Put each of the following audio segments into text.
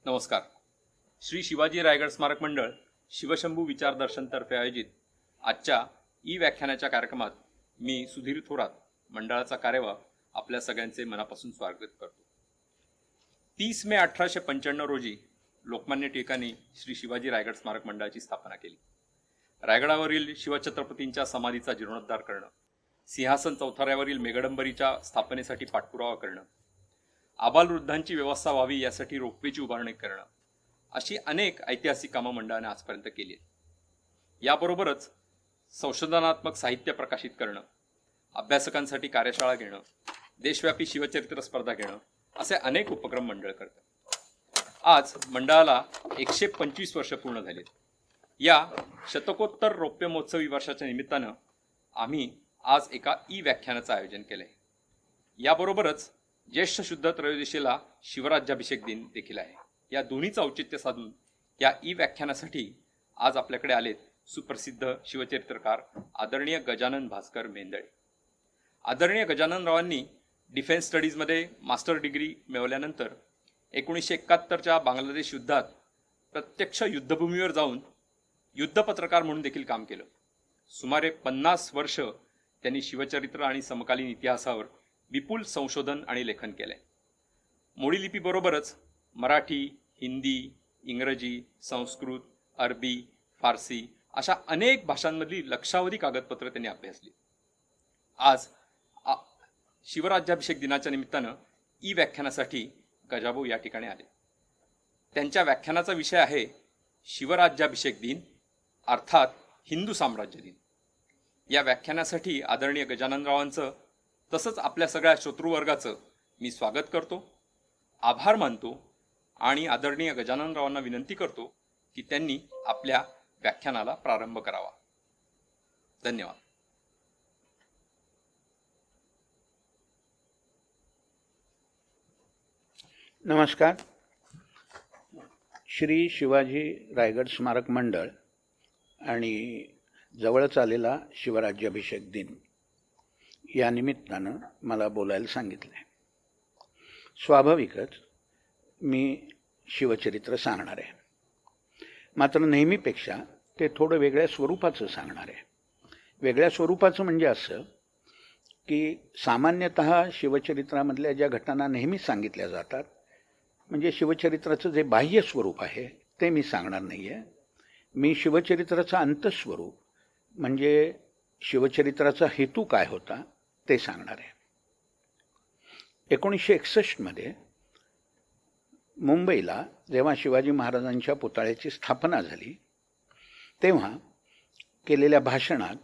नमस्कार. श्री शिवाजी रायगड स्मारक मंडळ शिवशंभू विचारदर्शनतर्फे आयोजित आजच्या ई व्याख्यानाच्या कार्यक्रमात मी सुधीर थोरात मंडळाचा कार्यवाह आपल्या सगळ्यांचे मनापासून स्वागत करतो. 30 मे 1895 रोजी लोकमान्य टिळकांनी श्री शिवाजी रायगड स्मारक मंडळाची स्थापना केली. रायगडावरील शिवछत्रपतींच्या समाधीचा जीर्णोद्धार करणं, सिंहासन चौथऱ्यावरील मेघडंबरीच्या स्थापनेसाठी पाठपुरावा करणं, आबालवृद्धांची व्यवस्था व्हावी यासाठी रोपवेची उभारणी करणं, अशी अनेक ऐतिहासिक कामं मंडळाने आजपर्यंत केली आहेत. याबरोबरच संशोधनात्मक साहित्य प्रकाशित करणं, अभ्यासकांसाठी कार्यशाळा घेणं, देशव्यापी शिवचरित्र स्पर्धा घेणं असे अनेक उपक्रम मंडळ करतं. आज मंडळाला 125 वर्ष पूर्ण झालीत. या शतकोत्तर रौप्य महोत्सवी वर्षाच्या निमित्तानं आम्ही आज एका ई व्याख्यानाचं आयोजन केलं आहे. याबरोबरच ज्येष्ठ शुद्ध त्रयोदशीला शिवराज्याभिषेक दिन देखील आहे. या दोन्हीचं औचित्य साधून या ई व्याख्यानासाठी आज आपल्याकडे आलेत सुप्रसिद्ध शिवचरित्रकार आदरणीय गजानन भास्कर मेंदळे. आदरणीय गजाननरावांनी डिफेन्स स्टडीजमध्ये मास्टर डिग्री मिळवल्यानंतर 1971च्या बांगलादेश युद्धात प्रत्यक्ष युद्धभूमीवर जाऊन युद्धपत्रकार म्हणून देखील काम केलं. सुमारे 50 वर्ष त्यांनी शिवचरित्र आणि समकालीन इतिहासावर विपुल संशोधन आणि लेखन केलंय. मोडी लिपीबरोबरच मराठी, हिंदी, इंग्रजी, संस्कृत, अरबी, फारसी अशा अनेक भाषांमधली लक्षावधी कागदपत्र त्यांनी अभ्यासली. आज शिवराज्याभिषेक दिनाच्या निमित्तानं ई व्याख्यानासाठी गजाभाऊ या ठिकाणी आले. त्यांच्या व्याख्यानाचा विषय आहे शिवराज्याभिषेक दिन अर्थात हिंदू साम्राज्य दिन. या व्याख्यानासाठी आदरणीय गजाननरावांचं तसंच आपल्या सगळ्या श्रोतृवर्गाचं मी स्वागत करतो, आभार मानतो आणि आदरणीय गजाननरावांना विनंती करतो की त्यांनी आपल्या व्याख्यानाला प्रारंभ करावा. धन्यवाद. नमस्कार. श्री शिवाजी रायगड स्मारक मंडळ आणि जवळच आलेला शिवराज्याभिषेक दिन या निमित्तानं मला बोलायला सांगितलं आहे. स्वाभाविकच मी शिवचरित्र सांगणार आहे, मात्र नेहमीपेक्षा ते थोडं वेगळ्या स्वरूपाचं सांगणार आहे. वेगळ्या स्वरूपाचं म्हणजे असं की सामान्यतः शिवचरित्रामधल्या ज्या घटना नेहमी सांगितल्या जातात, म्हणजे शिवचरित्राचं जे बाह्य स्वरूप आहे ते मी सांगणार नाही आहे. मी शिवचरित्राचं अंतस्वरूप म्हणजे शिवचरित्राचा हेतू काय होता ते सांगणार आहे. 1961 मुंबईला जेव्हा शिवाजी महाराजांच्या पुतळ्याची स्थापना झाली तेव्हा केलेल्या भाषणात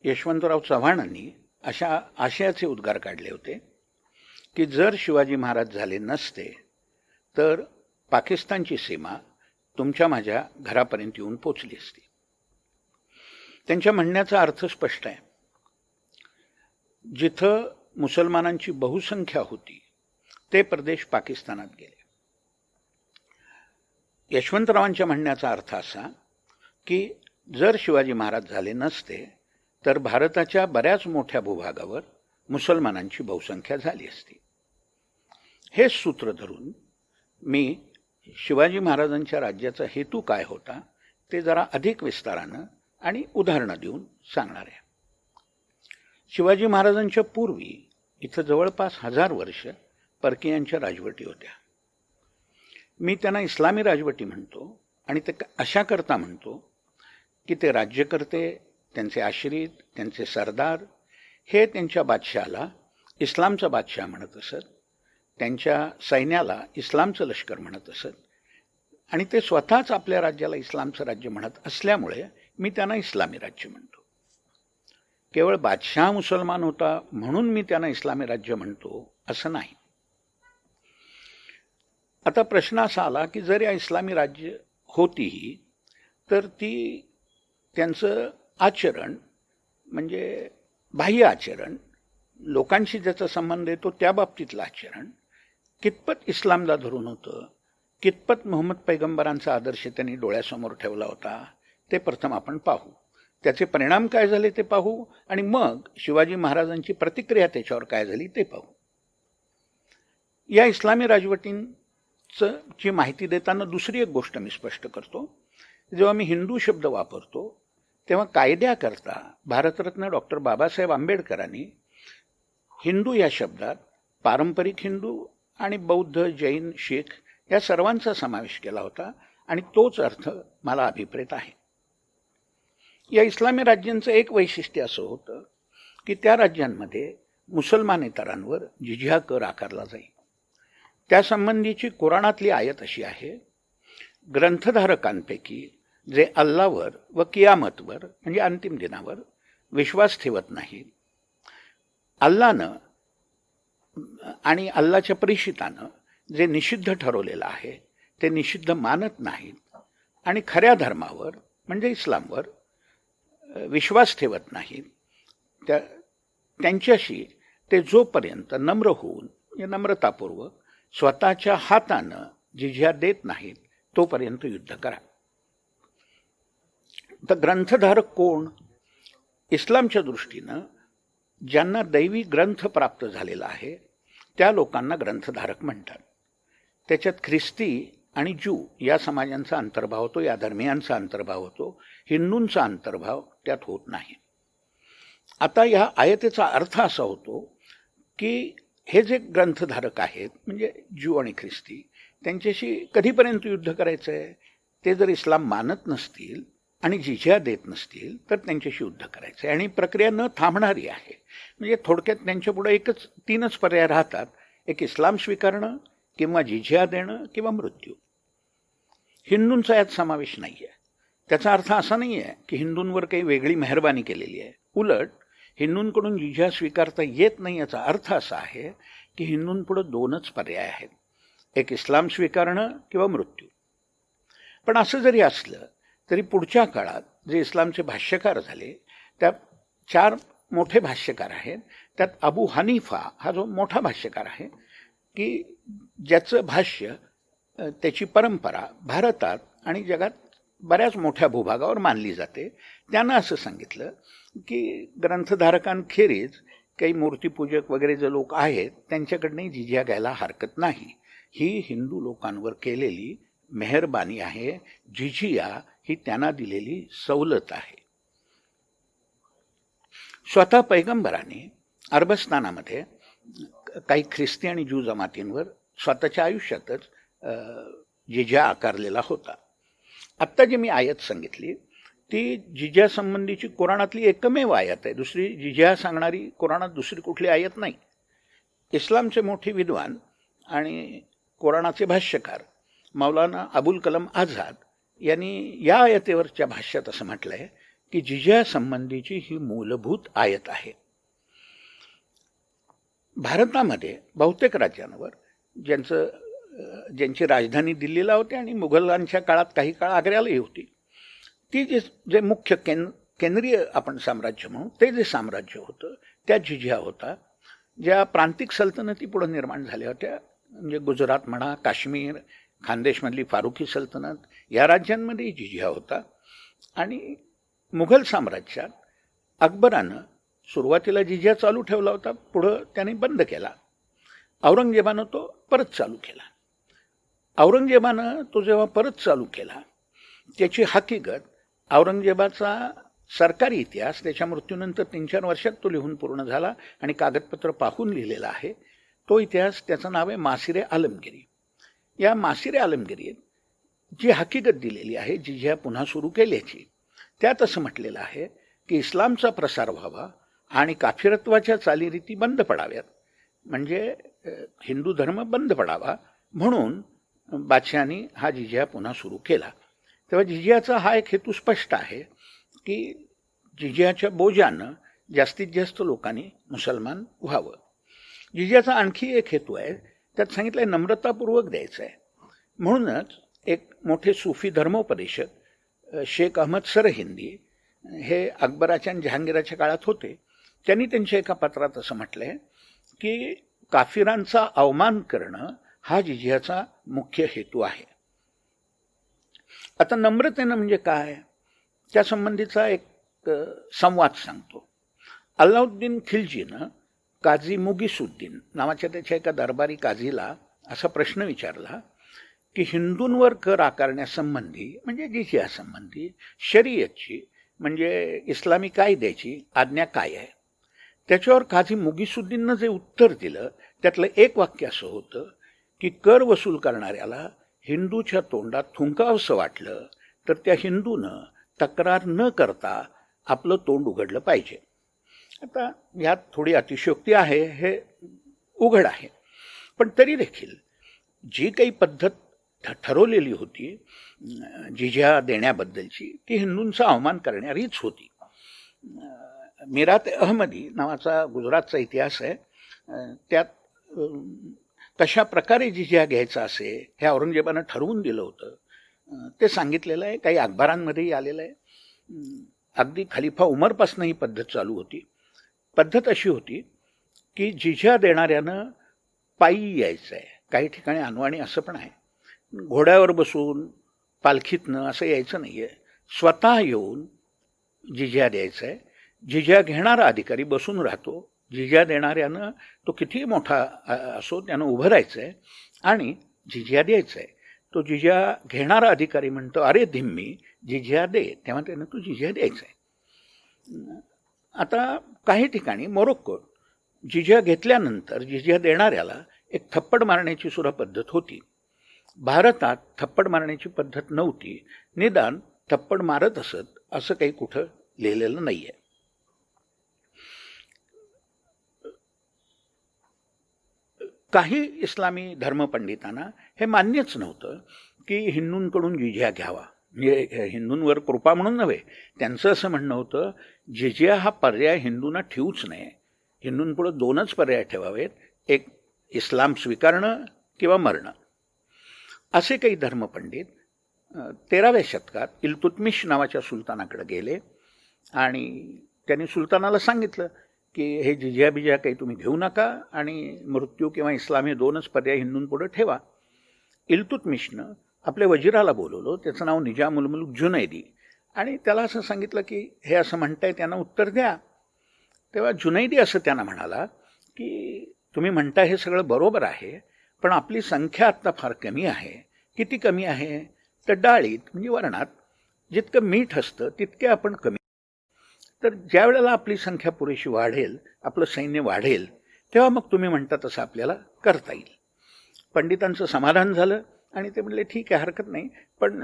यशवंतराव चव्हाणांनी अशा आशयाचे उद्गार काढले होते की जर शिवाजी महाराज झाले नसते तर पाकिस्तानची सीमा तुमच्या माझ्या घरापर्यंत येऊन पोचली असती. त्यांच्या म्हणण्याचा अर्थ स्पष्ट आहे. जिथं मुसलमानांची बहुसंख्या होती ते प्रदेश पाकिस्तानात गेले. यशवंतरावांच्या म्हणण्याचा अर्थ असा की जर शिवाजी महाराज झाले नसते तर भारताच्या बऱ्याच मोठ्या भूभागावर मुसलमानांची बहुसंख्या झाली असती. हे सूत्र धरून मी शिवाजी महाराजांच्या राज्याचा हेतू काय होता ते जरा अधिक विस्तारानं आणि उदाहरणं देऊन सांगणार आहे. शिवाजी महाराजांच्या पूर्वी इथं जवळपास 1000 वर्ष परकीयांच्या राजवटी होत्या. मी त्यांना इस्लामी राजवटी म्हणतो आणि ते अशा करता म्हणतो की ते राज्यकर्ते, त्यांचे आश्रित, त्यांचे सरदार हे त्यांच्या बादशहाला इस्लामचा बादशाह म्हणत असत, त्यांच्या सैन्याला इस्लामचं लष्कर म्हणत असत आणि ते स्वतःच आपल्या राज्याला इस्लामचं राज्य म्हणत असल्यामुळे मी त्यांना इस्लामी राज्य म्हणतो. केवळ बादशाह मुसलमान होता म्हणून मी त्यांना इस्लामी राज्य म्हणतो असं नाही. आता प्रश्न असा आला की जर या इस्लामी राज्य होतीही तर ती त्यांचं आचरण म्हणजे बाह्य आचरण, लोकांशी ज्याचा संबंध येतो त्या बाबतीतलं आचरण कितपत इस्लामला धरून होतं, कितपत मोहम्मद पैगंबरांचा आदर्श त्यांनी डोळ्यासमोर ठेवला होता ते प्रथम आपण पाहू. त्याचे परिणाम काय झाले ते पाहू आणि मग शिवाजी महाराजांची प्रतिक्रिया त्याच्यावर काय झाली ते पाहू. या इस्लामी राजवटीं ची माहिती देताना दुसरी एक गोष्ट मी स्पष्ट करतो. जेव्हा मी हिंदू शब्द वापरतो तेव्हा कायद्याकरता भारतरत्न डॉक्टर बाबासाहेब आंबेडकरांनी हिंदू या शब्दात पारंपरिक हिंदू आणि बौद्ध, जैन, शीख या सर्वांचा समावेश केला होता आणि तोच अर्थ मला अभिप्रेत आहे. या इस्लामी राज्यांचं एक वैशिष्ट्य असं होतं की त्या राज्यांमध्ये मुसलमानेतरांवर जिझिया कर आकारला जाई. त्यासंबंधीची कुराणातली आयत अशी आहे, ग्रंथधारकांपैकी जे अल्लावर व कियामतवर म्हणजे अंतिम दिनावर विश्वास ठेवत नाहीत, अल्लानं आणि अल्लाच्या परिचितानं जे निषिद्ध ठरवलेलं आहे ते निषिद्ध मानत नाहीत आणि खऱ्या धर्मावर म्हणजे इस्लामवर विश्वास ठेवत नाहीत, त्यांच्याशी ते जोपर्यंत नम्र होऊन नम्रतापूर्वक स्वतःच्या हातानं जिझिया देत नाहीत तोपर्यंत युद्ध करा. तर ग्रंथधारक कोण? इस्लामच्या दृष्टीनं ज्यांना दैवी ग्रंथ प्राप्त झालेला आहे त्या लोकांना ग्रंथधारक म्हणतात. त्याच्यात ख्रिस्ती आणि ज्यू या समाजांचा अंतर्भाव होतो, या धर्मियांचा अंतर्भाव होतो, हिंदूंचा अंतर्भाव त्यात होत नाही. आता या आयतेचा अर्थ असा होतो की हे जे ग्रंथधारक आहेत म्हणजे ज्यू आणि ख्रिस्ती, त्यांच्याशी कधीपर्यंत युद्ध करायचं आहे? ते जर इस्लाम मानत नसतील आणि जिझिया देत नसतील तर त्यांच्याशी युद्ध करायचं आहे आणि प्रक्रिया न थांबणारी आहे. म्हणजे थोडक्यात त्यांच्यापुढे तीनच पर्याय राहतात, एक इस्लाम स्वीकारणं किंवा जिझिया देणं किंवा मृत्यू. हिंदूंचा यात समावेश नाही आहे. त्याचा अर्थ असा नाही आहे की हिंदूंवर काही वेगळी मेहरबानी केलेली आहे. उलट हिंदूंकडून जिझिया स्वीकारता येत नाही याचा अर्थ असा आहे की हिंदूंपुढे दोनच पर्याय आहेत, एक इस्लाम स्वीकारणं किंवा मृत्यू. पण असं जरी असलं तरी पुढच्या काळात जे इस्लामचे भाष्यकार झाले त्यात 4 मोठे भाष्यकार आहेत. त्यात अबू हनीफा हा जो मोठा भाष्यकार आहे की ज्याचं भाष्य त्याची परंपरा भारतात आणि जगात बऱ्याच मोठ्या भूभागावर मानली जाते, त्यानं असं सांगितलं की ग्रंथधारकांखेरीज काही मूर्तीपूजक वगैरे जे लोक आहेत त्यांच्याकडनंही जिझिया घ्यायला हरकत नाही. ही हिंदू लोकांवर केलेली मेहरबानी आहे. जिझिया ही त्यांना दिलेली सवलत आहे. स्वतः पैगंबराने अरबस्तानामध्ये काही ख्रिस्ती आणि ज्यू जमातींवर स्वतःच्या आयुष्यातच जिझिया आकारलेला होता. आत्ता जी मी आयत सांगितली ती जिझिया संबंधीची कुराणातली एकमेव आयत आहे. दुसरी जिझिया सांगणारी कुराणात दुसरी कुठली आयत नाही. इस्लामचे मोठे विद्वान आणि कुराणाचे भाष्यकार मौलाना अबुल कलम आझाद यांनी या आयतेवरच्या भाष्यात असं म्हटलं आहे की जिझिया संबंधीची ही मूलभूत आयत आहे. भारतामध्ये बहुतेक राज्यांवर ज्यांची राजधानी दिल्लीला होती आणि मुघलांच्या काळात काही काळ आग्र्यालाही होती, ती जे मुख्य केंद्रीय आपण साम्राज्य म्हणू ते जे साम्राज्य होतं त्यात जिझिया होता. ज्या प्रांतिक सल्तनती पुढे निर्माण झाल्या होत्या म्हणजे गुजरात म्हणा, काश्मीर, खानदेशमधली फारुखी सल्तनत या राज्यांमध्ये जिझिया होता. आणि मुघल साम्राज्यात अकबरानं सुरुवातीला जिझिया चालू ठेवला होता, पुढं त्याने बंद केला. औरंगजेबानं तो परत चालू केला. औरंगजेबानं तो जेव्हा परत चालू केला त्याची हकीकत औरंगजेबाचा सरकारी इतिहास त्याच्या मृत्यूनंतर 3-4 वर्षात तो लिहून पूर्ण झाला आणि कागदपत्र पाहून लिहिलेला आहे. तो इतिहास त्याचं नाव आहे मासिरे आलमगिरी. या मासिरे आलमगिरीत जी हकीकत दिलेली आहे जिझिया पुन्हा सुरू केल्याची, त्यात असं म्हटलेलं आहे की इस्लामचा प्रसार व्हावा आणि काफिरत्वाच्या चालीरीती बंद पडाव्यात, म्हणजे हिंदू धर्म बंद पडावा म्हणून बादशहानी हा जिझिया पुन्हा सुरू केला. तेव्हा जिझियाचा हा एक हेतू स्पष्ट आहे की जिझियाच्या बोजानं जास्तीत जास्त लोकांनी मुसलमान व्हावं. जिझियाचा आणखी एक हेतू आहे, त्यात सांगितलं आहे नम्रतापूर्वक द्यायचं आहे. म्हणूनच एक मोठे सूफी धर्मोपदेशक शेख अहमद सरहिंदी हे अकबराच्या आणि जहांगीराच्या काळात होते. त्यांनी त्यांच्या एका पत्रात असं म्हटलं आहे की काफिरांचा अवमान करणं हा जिझियाचा मुख्य हेतू आहे. आता नम्रतेनं म्हणजे काय त्या संबंधीचा एक संवाद सांगतो. अल्लाउद्दीन खिलजीनं काझी मुगिसुद्दीन नावाच्या त्याच्या एका दरबारी काझीला असा प्रश्न विचारला की हिंदूंवर कर आकारण्यासंबंधी म्हणजे जिझियासंबंधी शरीयतची म्हणजे इस्लामी कायद्याची आज्ञा काय आहे. त्याच्यावर काझी मुगीसुद्दीननं जे उत्तर दिलं त्यातलं एक वाक्य असं होतं की कर वसूल करणाऱ्याला हिंदूच्या तोंडात थुंकावंसं वाटलं तर त्या हिंदूनं तक्रार न करता आपलं तोंड उघडलं पाहिजे. आता यात थोडी अतिशयोक्ती आहे, हे उघड आहे, पण तरी देखील जी काही पद्धत ठरवलेली होती जिझिया देण्याबद्दलची ती हिंदूंचा अवमान करणारीच होती. मिरात अहमदी नावाचा गुजरातचा इतिहास आहे, त्यात कशा प्रकारे जिझिया घ्यायचा असे हे औरंगजेबानं ठरवून दिलं होतं ते सांगितलेलं आहे. काही अखबारांमध्येही आलेलं आहे. अगदी खलिफा उमरपासून ही पद्धत चालू होती. पद्धत अशी होती की जिझिया देणाऱ्यानं पायी यायचं आहे, काही ठिकाणी अनवाणी असं पण आहे, घोड्यावर बसून पालखीतनं असं यायचं नाही आहे, स्वतः येऊन जिझिया द्यायचं आहे. जिझिया घेणारा अधिकारी बसून राहतो, जिझिया देणाऱ्यानं तो कितीही मोठा असो त्यानं उभं राहायचं आहे आणि जिझिया द्यायचं आहे. तो जिझिया घेणारा अधिकारी म्हणतो अरे धिम्मी जिझिया दे, तेव्हा त्यानं तो जिझिया द्यायचा आहे. आता काही ठिकाणी मोरोक्को जिझिया घेतल्यानंतर जिझिया देणाऱ्याला एक थप्पड मारण्याची सुद्धा पद्धत होती. भारतात थप्पड मारण्याची पद्धत नव्हती, निदान थप्पड मारत असत असं काही कुठं लिहिलेलं नाही आहे. काही इस्लामी धर्मपंडितांना हे मान्यच नव्हतं की हिंदूंकडून जिझिया घ्यावा, म्हणजे हिंदूंवर कृपा म्हणून नव्हे, त्यांचं असं म्हणणं होतं जिझिया हा पर्याय हिंदूंना ठेवूच नये, हिंदूंपुढं दोनच पर्याय ठेवावेत, एक इस्लाम स्वीकारणं किंवा मरणं. असे काही धर्मपंडित 13व्या शतकात इल्तुतमिश नावाच्या सुलतानाकडे गेले आणि त्यांनी सुलतानाला सांगितलं की हे जिझिया बिझिया काही तुम्ही घेऊ नका आणि मृत्यू किंवा इस्लाम हे दोनच पर्याय हिंदूंपुढे ठेवा. इल्तुतमिशनं आपल्या वजिराला बोलवलं, त्याचं नाव निजामुल मुल्क जुनैदी, आणि त्याला असं सांगितलं की हे असं म्हणताय त्यांना उत्तर द्या. तेव्हा जुनैदी असं त्यांना म्हणाला की तुम्ही म्हणताय हे सगळं बरोबर आहे, पण आपली संख्या आत्ता फार कमी आहे. किती कमी आहे तर डाळीत म्हणजे वरणात जितकं मीठ असतं तितके आपण कमी. तर ज्या वेळेला आपली संख्या पुरेशी वाढेल, आपलं सैन्य वाढेल, तेव्हा मग तुम्ही म्हणता तसं आपल्याला करता येईल. पंडितांचं समाधान झालं आणि ते म्हणले ठीक आहे, हरकत नाही, पण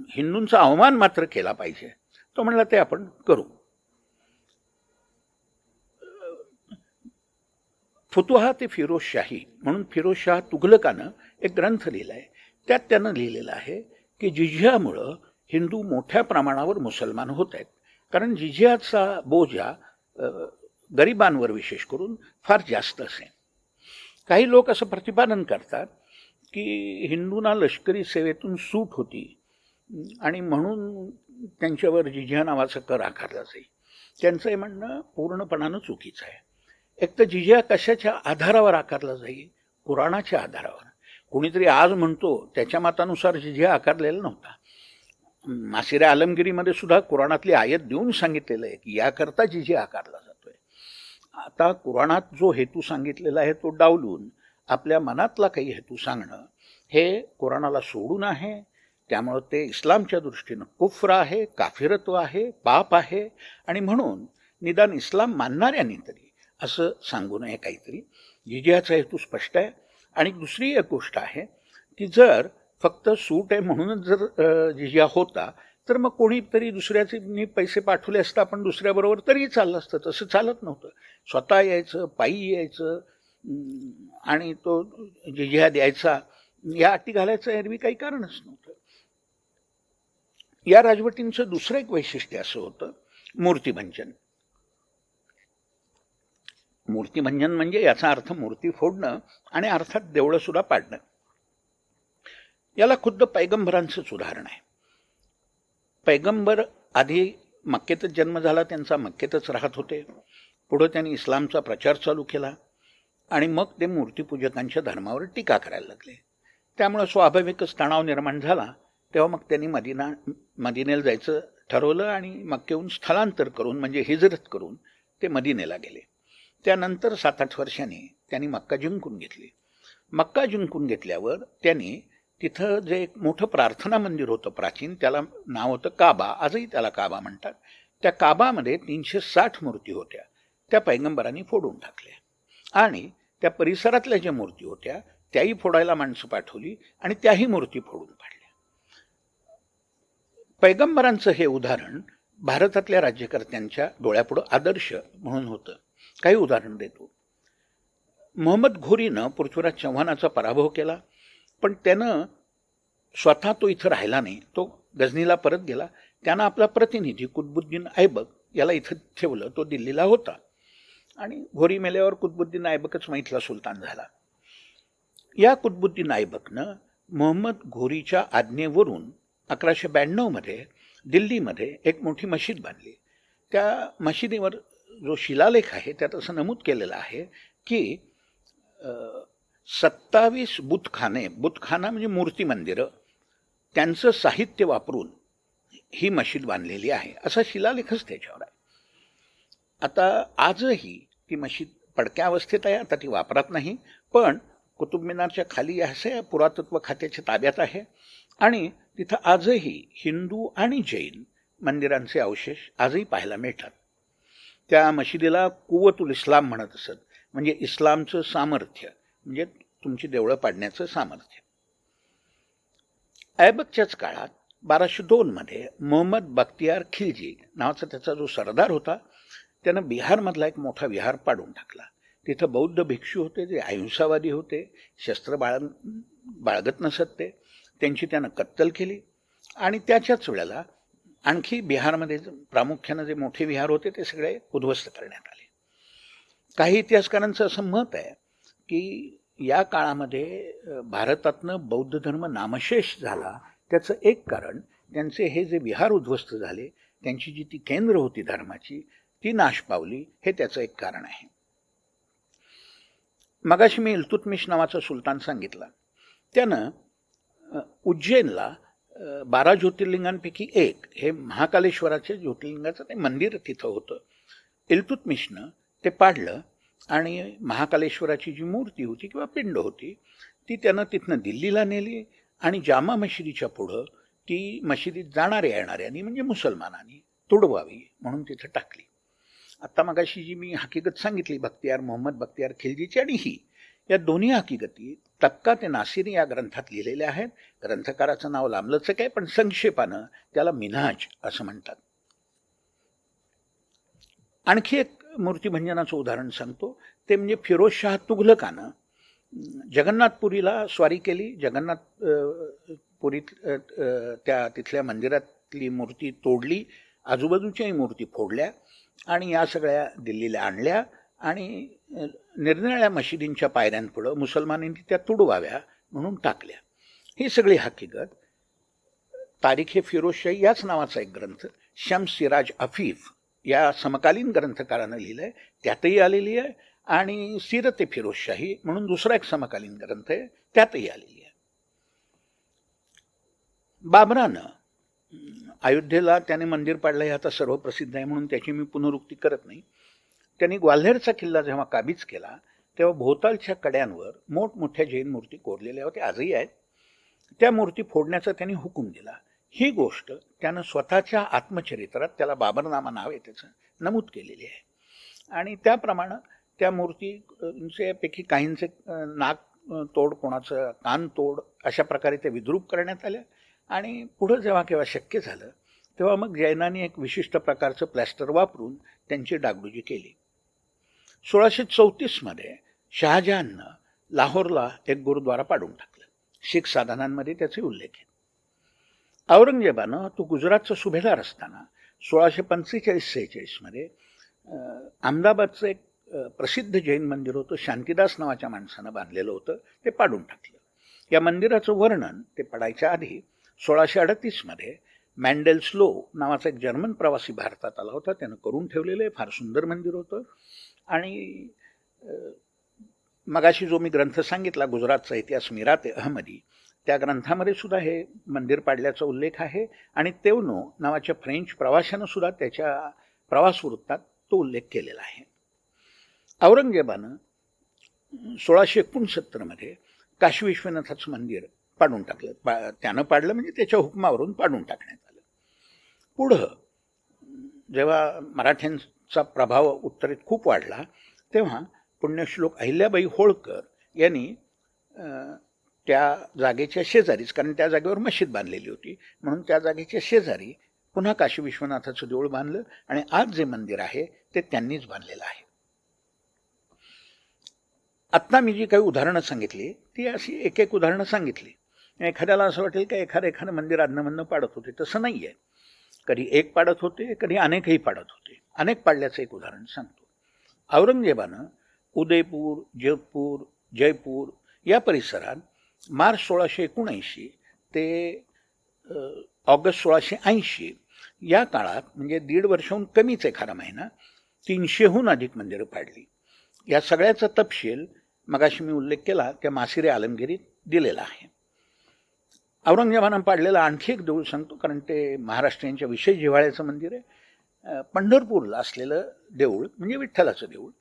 हिंदूंचा अवमान मात्र केला पाहिजे. तो म्हणला ते आपण करू. फुतुहात फिरोजशाही म्हणून फिरोजशाह तुघलकानं एक ग्रंथ लिहिला आहे. त्यात त्यानं लिहिलेलं आहे की जिझियामुळं हिंदू मोठ्या प्रमाणावर मुसलमान होत आहेत, कारण जिझियाचा बोजा गरिबांवर विशेष करून फार जास्त असे. काही लोक असं प्रतिपादन करतात की हिंदूंना लष्करी सेवेतून सूट होती आणि म्हणून त्यांच्यावर जिझिया नावाचा कर आकारला जाईल. त्यांचं हे म्हणणं पूर्णपणानं चुकीचं आहे. एक तर जिझिया कशाच्या आधारावर आकारला जाईल? कुराणाच्या आधारावर. कोणीतरी आज म्हणतो त्याच्या मतानुसार जिझिया आकारलेला नव्हता. नासिर आलमगिरीमध्ये सुद्धा कुराणातली आयत देऊन सांगितलेलं आहे की याकरता जिझिया आकारला जातोय. आता कुराणात जो हेतू सांगितलेला आहे तो डावलून आपल्या मनातला काही हेतू सांगणं हे कुराणाला सोडून आहे. त्यामुळं ते इस्लामच्या दृष्टीनं कुफ्र आहे, काफिरत्व आहे, पाप आहे, आणि म्हणून निदान इस्लाम मानणाऱ्यांनी तरी असं सांगू नये काहीतरी. जिझियाचा हेतू स्पष्ट आहे. आणि दुसरी एक गोष्ट आहे की जर फक्त सूट आहे म्हणूनच जर जिझिया होता तर मग कोणीतरी दुसऱ्याचे पैसे पाठवले असता आपण दुसऱ्याबरोबर तरी चाललं असतं. तसं चालत नव्हतं. स्वतः यायचं, पायी यायचं आणि तो जिझिया द्यायचा, या अटी घालायचं एरवी काही कारणच नव्हतं. या राजवटींचं दुसरं एक वैशिष्ट्य असं होतं मूर्तिभंजन. मूर्तिभंजन म्हणजे याचा अर्थ मूर्ती फोडणं आणि अर्थात देवळं सुद्धा पाडणं. याला खुद्द पैगंबरांचंच उदाहरण आहे. पैगंबर आधी मक्केतच जन्म झाला, त्यांचा मक्केतच राहत होते. पुढं त्यांनी इस्लामचा प्रचार चालू केला आणि मग ते मूर्तीपूजकांच्या धर्मावर टीका करायला लागले. त्यामुळे स्वाभाविकच तणाव निर्माण झाला. तेव्हा मग त्यांनी मदिनेला जायचं ठरवलं आणि मक्केहून स्थलांतर करून म्हणजे हिजरत करून ते मदिनेला गेले. त्यानंतर 7-8 वर्षांनी त्यांनी मक्का जिंकून घेतली. मक्का जिंकून घेतल्यावर त्यांनी तिथं जे एक मोठं प्रार्थना मंदिर होतं प्राचीन, त्याला नाव होतं काबा, आजही त्याला काबा म्हणतात. त्या काबामध्ये 360 मूर्ती होत्या, त्या पैगंबरांनी फोडून टाकल्या. आणि त्या परिसरातल्या ज्या मूर्ती होत्या त्याही फोडायला माणसं पाठवली आणि त्याही मूर्ती फोडून पाडल्या. पैगंबरांचं हे उदाहरण भारतातल्या राज्यकर्त्यांच्या डोळ्यापुढं आदर्श म्हणून होतं. काही उदाहरण देतो. मोहम्मद घोरीनं पृथ्वीराज चव्हाणाचा पराभव केला, पण त्यानं स्वतः तो इथं राहिला नाही, तो गझनीला परत गेला. त्यानं आपला प्रतिनिधी कुतुबुद्दीन ऐबक याला इथं ठेवलं. तो दिल्लीला होता आणि घोरी मेल्यावर कुतुबुद्दीन ऐबकच इथला सुलतान झाला. या कुतुबुद्दीन ऐबकनं मोहम्मद घोरीच्या आज्ञेवरून 1192 मध्ये दिल्लीमध्ये एक मोठी मशीद बांधली. त्या मशिदीवर जो शिलालेख आहे त्यात असं नमूद केलेलं आहे की 27 बुतखाना म्हणजे मूर्ती मंदिरं, त्यांचं साहित्य वापरून ही मशीद बांधलेली आहे, असा शिलालेखच त्याच्यावर आहे. आता आजही ती मशीद पडक्या अवस्थेत आहे, आता ती वापरात नाही, पण कुतुब मिनारच्या खाली असे पुरातत्व खात्याच्या ताब्यात आहे. आणि तिथं आजही हिंदू आणि जैन मंदिरांचे अवशेष आजही पाहायला मिळतात. त्या मशिदीला कुवतुल इस्लाम म्हणत असत, म्हणजे इस्लामचं सामर्थ्य, म्हणजे तुमची देवळं पाडण्याचं सामर्थ्य. ऐबकच्याच काळात 1202 मध्ये मोहम्मद बख्तियार खिलजी नावाचा त्याचा जो सरदार होता, त्यानं बिहारमधला एक मोठा विहार पाडून टाकला. तिथं बौद्ध भिक्षू होते, जे अहिंसावादी होते, शस्त्र बाळगत नसत ते, त्यांची त्यानं कत्तल केली. आणि त्याच्याच वेळेला आणखी बिहारमध्ये प्रामुख्यानं जे मोठे विहार होते ते सगळे उद्ध्वस्त करण्यात आले. काही इतिहासकारांचं असं मत आहे की या काळामध्ये भारतातनं बौद्ध धर्म नामशेष झाला, त्याचं एक कारण त्यांचे हे जे विहार उद्ध्वस्त झाले, त्यांची जी ती केंद्र होती धर्माची ती नाश पावली, हे त्याचं एक कारण आहे. मगाशी मी इल्तुतमिश नावाचा सुलतान सांगितला. त्यानं उज्जैनला 12 ज्योतिर्लिंगांपैकी एक हे महाकालेश्वराचे ज्योतिर्लिंगाचं ते मंदिर तिथं होतं. इल्तुतमिशनं ते पाडलं आणि महाकालेश्वराची जी मूर्ती होती किंवा पिंड होती ती त्यानं तिथनं दिल्लीला नेली आणि जामा मशिदीच्या पुढं ती मशिदीत जाणाऱ्या येणाऱ्यांनी म्हणजे मुसलमानांनी तुडवावी म्हणून तिथं टाकली. आता मगाशी जी मी हकीकत सांगितली मोहम्मद बख्तियार खिलजीची आणि ही, या दोन्ही हकीकती तबका ते नासिरी या ग्रंथात लिहिलेल्या आहेत. ग्रंथकाराचं नाव लांबलंच आहे, पण संक्षेपानं त्याला मिन्हाज असं म्हणतात. आणखी एक मूर्तिभंजनाचं उदाहरण सांगतो, ते म्हणजे फिरोजशाह तुघलकानं जगन्नाथपुरीला स्वारी केली. जगन्नाथपुरीत त्या तिथल्या मंदिरातली मूर्ती तोडली, आजूबाजूच्याही मूर्ती फोडल्या आणि या सगळ्या दिल्लीला आणल्या आणि निरनिराळ्या मशिदींच्या पायऱ्यांपुढं मुसलमानांनी त्या तुडवाव्या म्हणून टाकल्या. ही सगळी हकीकत तारीख ए फिरोजशाही याच नावाचा एक ग्रंथ शम्स सिराज अफीफ या समकालीन ग्रंथकारानं लिहिलंय, त्यातही आलेली आहे. आणि सीरत ए फिरोजशाही म्हणून दुसरा एक समकालीन ग्रंथ आहे, त्यातही आलेली आहे. बाबरानं अयोध्येला त्याने मंदिर पाडलं, हे आता सर्व प्रसिद्ध आहे म्हणून त्याची मी पुनरुक्ती करत नाही. त्यांनी ग्वाल्हेरचा किल्ला जेव्हा काबीज केला तेव्हा भोवतालच्या कड्यांवर मोठमोठ्या जैन मूर्ती कोरलेल्या होत्या, आजही आहेत. त्या मूर्ती फोडण्याचा त्यांनी हुकूम दिला. ही गोष्ट त्यानं स्वतःच्या आत्मचरित्रात, त्याला बाबरनामा नाव आहे त्याचं, नमूद केलेली आहे. आणि त्याप्रमाणे त्या मूर्तींपैकी काहींचे नाक तोड, कोणाचं कान तोड, अशा प्रकारे ते विद्रूप करण्यात आल्या. आणि पुढं जेव्हा केव्हा शक्य झालं तेव्हा मग जैनांनी एक विशिष्ट प्रकारचं प्लॅस्टर वापरून त्यांची डागडुजी केली. 1634 मध्ये शहाजहाननं लाहोरला एक गुरुद्वारा पाडून टाकलं. शीख साधनांमध्ये त्याचे उल्लेख आहेत. औरंगजेबानं तो गुजरातचा सुभेदार असताना 1645-46 मध्ये अहमदाबादचं एक प्रसिद्ध जैन मंदिर होतं, शांतीदास नावाच्या माणसानं बांधलेलं होतं, ते पाडून टाकलं. या मंदिराचं वर्णन ते पडायच्या आधी 1638 मध्ये मॅन्डेल्स्लो नावाचा एक जर्मन प्रवासी भारतात आला होता, त्यानं करून ठेवलेलं आहे. फार सुंदर मंदिर होतं. आणि मगाशी जो मी ग्रंथ सांगितला गुजरातचा इतिहास मिरात अहमदी, त्या ग्रंथामध्ये सुद्धा हे मंदिर पाडल्याचा उल्लेख आहे. आणि तेवनो नावाच्या फ्रेंच प्रवाशानं सुद्धा त्याच्या प्रवास वृत्तात तो उल्लेख केलेला आहे. औरंगजेबानं 1669 मध्ये काशी विश्वनाथाचं मंदिर पाडून टाकलं. त्यानं पाडलं म्हणजे त्याच्या हुकमावरून पाडून टाकण्यात आलं. पुढं जेव्हा मराठ्यांचा प्रभाव उत्तरेत खूप वाढला तेव्हा पुण्यश्लोक अहिल्याबाई होळकर यांनी त्या जागेच्या शेजारीच, कारण त्या जागेवर मशीद बांधलेली होती, म्हणून त्या जागेच्या शेजारी पुन्हा काशी विश्वनाथाचं देऊळ बांधलं आणि आज जे मंदिर आहे ते त्यांनीच बांधलेलं आहे. आत्ता मी जी काही उदाहरणं सांगितली ती अशी एक एक उदाहरणं सांगितली. एखाद्याला असं वाटेल की एखादं मंदिर अदनमधनं पाडत होते, तसं नाही आहे. कधी एक पाडत होते, कधी अनेकही पाडत होते. अनेक पाडल्याचं एक उदाहरण सांगतो. औरंगजेबानं उदयपूर, जोधपूर, जयपूर या परिसरात मार्च 1679 ते ऑगस्ट 1680 या काळात, म्हणजे 1.5 वर्षाहून कमीच एखादा महिना, 300हून अधिक मंदिरं पाडली. या सगळ्याचा तपशील मगाशी मी उल्लेख केला त्या मासिरे आलमगिरीत दिलेला आहे. औरंगजेबानं पाडलेलं आणखी एक देऊळ सांगतो, कारण ते महाराष्ट्रीयांच्या विशेष जिव्हाळ्याचं मंदिर आहे. पंढरपूरला असलेलं देऊळ म्हणजे विठ्ठलाचं देऊळ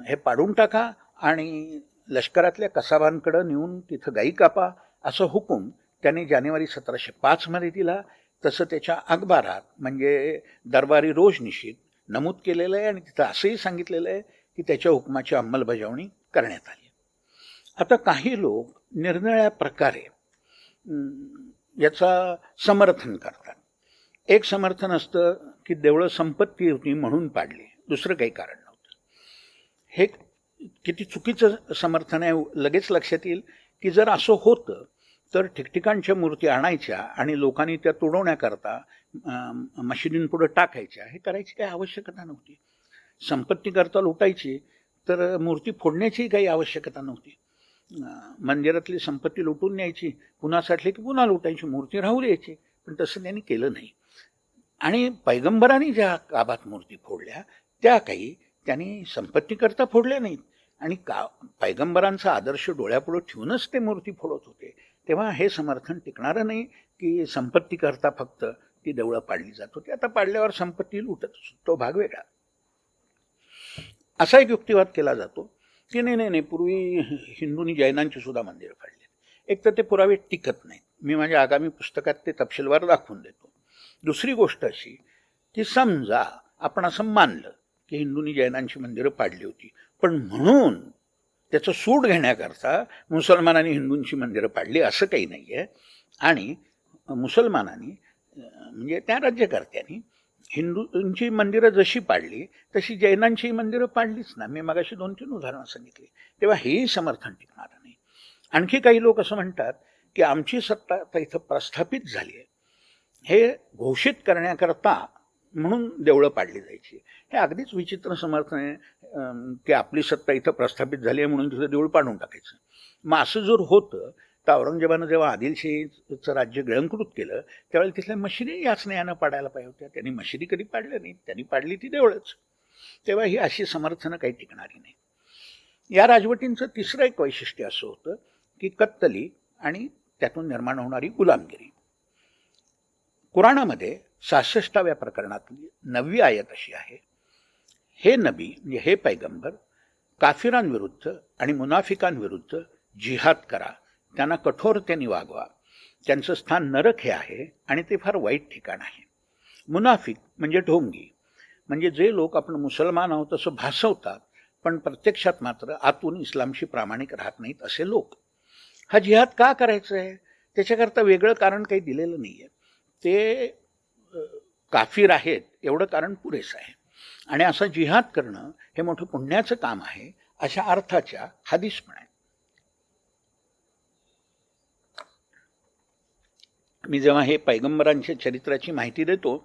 हे पाडून टाका आणि लष्करातल्या कसाबांकडं नेऊन तिथं गाई कापा असं हुकूम त्याने जानेवारी 1705 दिला. तसं त्याच्या अखबारात म्हणजे दरबारी रोजनिशीत नमूद केलेलं आहे आणि तिथं असंही सांगितलेलं आहे की त्याच्या हुकमाची अंमलबजावणी करण्यात आली. आता काही लोक निरनिराळ्या प्रकारे याचा समर्थन करतात. एक समर्थन असतं की देवळं संपत्ती होती म्हणून पाडली, दुसरं काही कारण नव्हतं. हे किती चुकीचं समर्थन आहे लगेच लक्षात येईल की जर असं होतं तर ठिकठिकाणच्या मूर्ती आणायच्या आणि लोकांनी त्या तुडवण्याकरता मशिदींपुढं टाकायच्या, हे करायची काही आवश्यकता नव्हती. संपत्तीकरता लुटायची तर मूर्ती फोडण्याची काही आवश्यकता नव्हती. मंदिरातली संपत्ती लुटून न्यायची, पुन्हा साठली की पुन्हा लुटायची, मूर्ती राहू द्यायची. पण तसं त्यांनी केलं नाही. आणि पैगंबरांनी ज्या गाभात मूर्ती फोडल्या त्या काही त्यांनी संपत्तीकरता फोडल्या नाहीत आणि पैगंबरांचा आदर्श डोळ्यापुढे ठेवूनच ते मूर्ती फोडत होते. तेव्हा हे समर्थन टिकणारं नाही की संपत्तीकरता फक्त ती देवळं पाडली जात होती. आता पाडल्यावर संपत्ती लुटत, तो भाग वेगळा. असा एक युक्तिवाद केला जातो की नाही, पूर्वी हिंदूंनी जैनांची सुद्धा मंदिरं पाडली. एक तर ते पुरावे टिकत नाहीत. मी माझ्या आगामी पुस्तकात ते तपशीलवार दाखवून देतो. दुसरी गोष्ट अशी की समजा आपण असं मानलं की हिंदूंनी जैनांची मंदिरं पाडली होती, पण म्हणून त्याचं सूड घेण्याकरता मुसलमानांनी हिंदूंची मंदिरं पाडली असं काही नाही आहे. आणि मुसलमानांनी म्हणजे त्या राज्यकर्त्यांनी हिंदूंची मंदिरं जशी पाडली तशी जैनांची मंदिरं पाडलीच ना. मी मगाशी 2-3 उदाहरणं सांगितली. तेव्हा हेही समर्थन टिकणार नाही. आणखी काही लोक असं म्हणतात की आमची सत्ता आता इथं प्रस्थापित झाली आहे, हे घोषित करण्याकरता म्हणून देवळं पाडली जायची. हे अगदीच विचित्र समर्थन आहे की आपली सत्ता इथं प्रस्थापित झाली आहे म्हणून तिथं देऊळ पाडून टाकायचं. मग असं जर होतं तर औरंगजेबानं जेव्हा आदिलशाहीचं राज्य गिळंकृत केलं त्यावेळेला तिथल्या मशिदी याच न्यायानं पाडायला पाहिजे होत्या. त्यांनी मशिदी कधी पाडल्या नाही, त्यांनी पाडली ती देवळच. तेव्हा ही अशी समर्थनं काही टिकणारी नाही. या राजवटींचं तिसरं एक वैशिष्ट्य असं होतं की कत्तली आणि त्यातून निर्माण होणारी गुलामगिरी. कुराणामध्ये 66व्या प्रकरणातली 9वी आयत अशी आहे, हे नबी म्हणजे हे पैगंबर काफिरांविरुद्ध आणि मुनाफिकांविरुद्ध जिहाद करा, त्यांना कठोरतेने वागवा, त्यांचं स्थान नरक हे आहे आणि ते फार वाईट ठिकाण आहे. मुनाफिक म्हणजे ढोंगी, म्हणजे जे लोक आपण मुसलमान आहोत असं भासवतात पण प्रत्यक्षात मात्र आतून इस्लामशी प्रामाणिक राहत नाहीत असे लोक. हा जिहाद का करायचं आहे त्याच्याकरता वेगळं कारण काही दिलेलं नाही आहे. ते काफिर आहेत एवढं कारण पुरेसं आहे. आणि असं जिहाद करणं हे मोठं पुण्याचं काम आहे अशा अर्थाच्या हदीस पण आहेत. मी जेव्हा हे पैगंबरांच्या चरित्राची माहिती देतो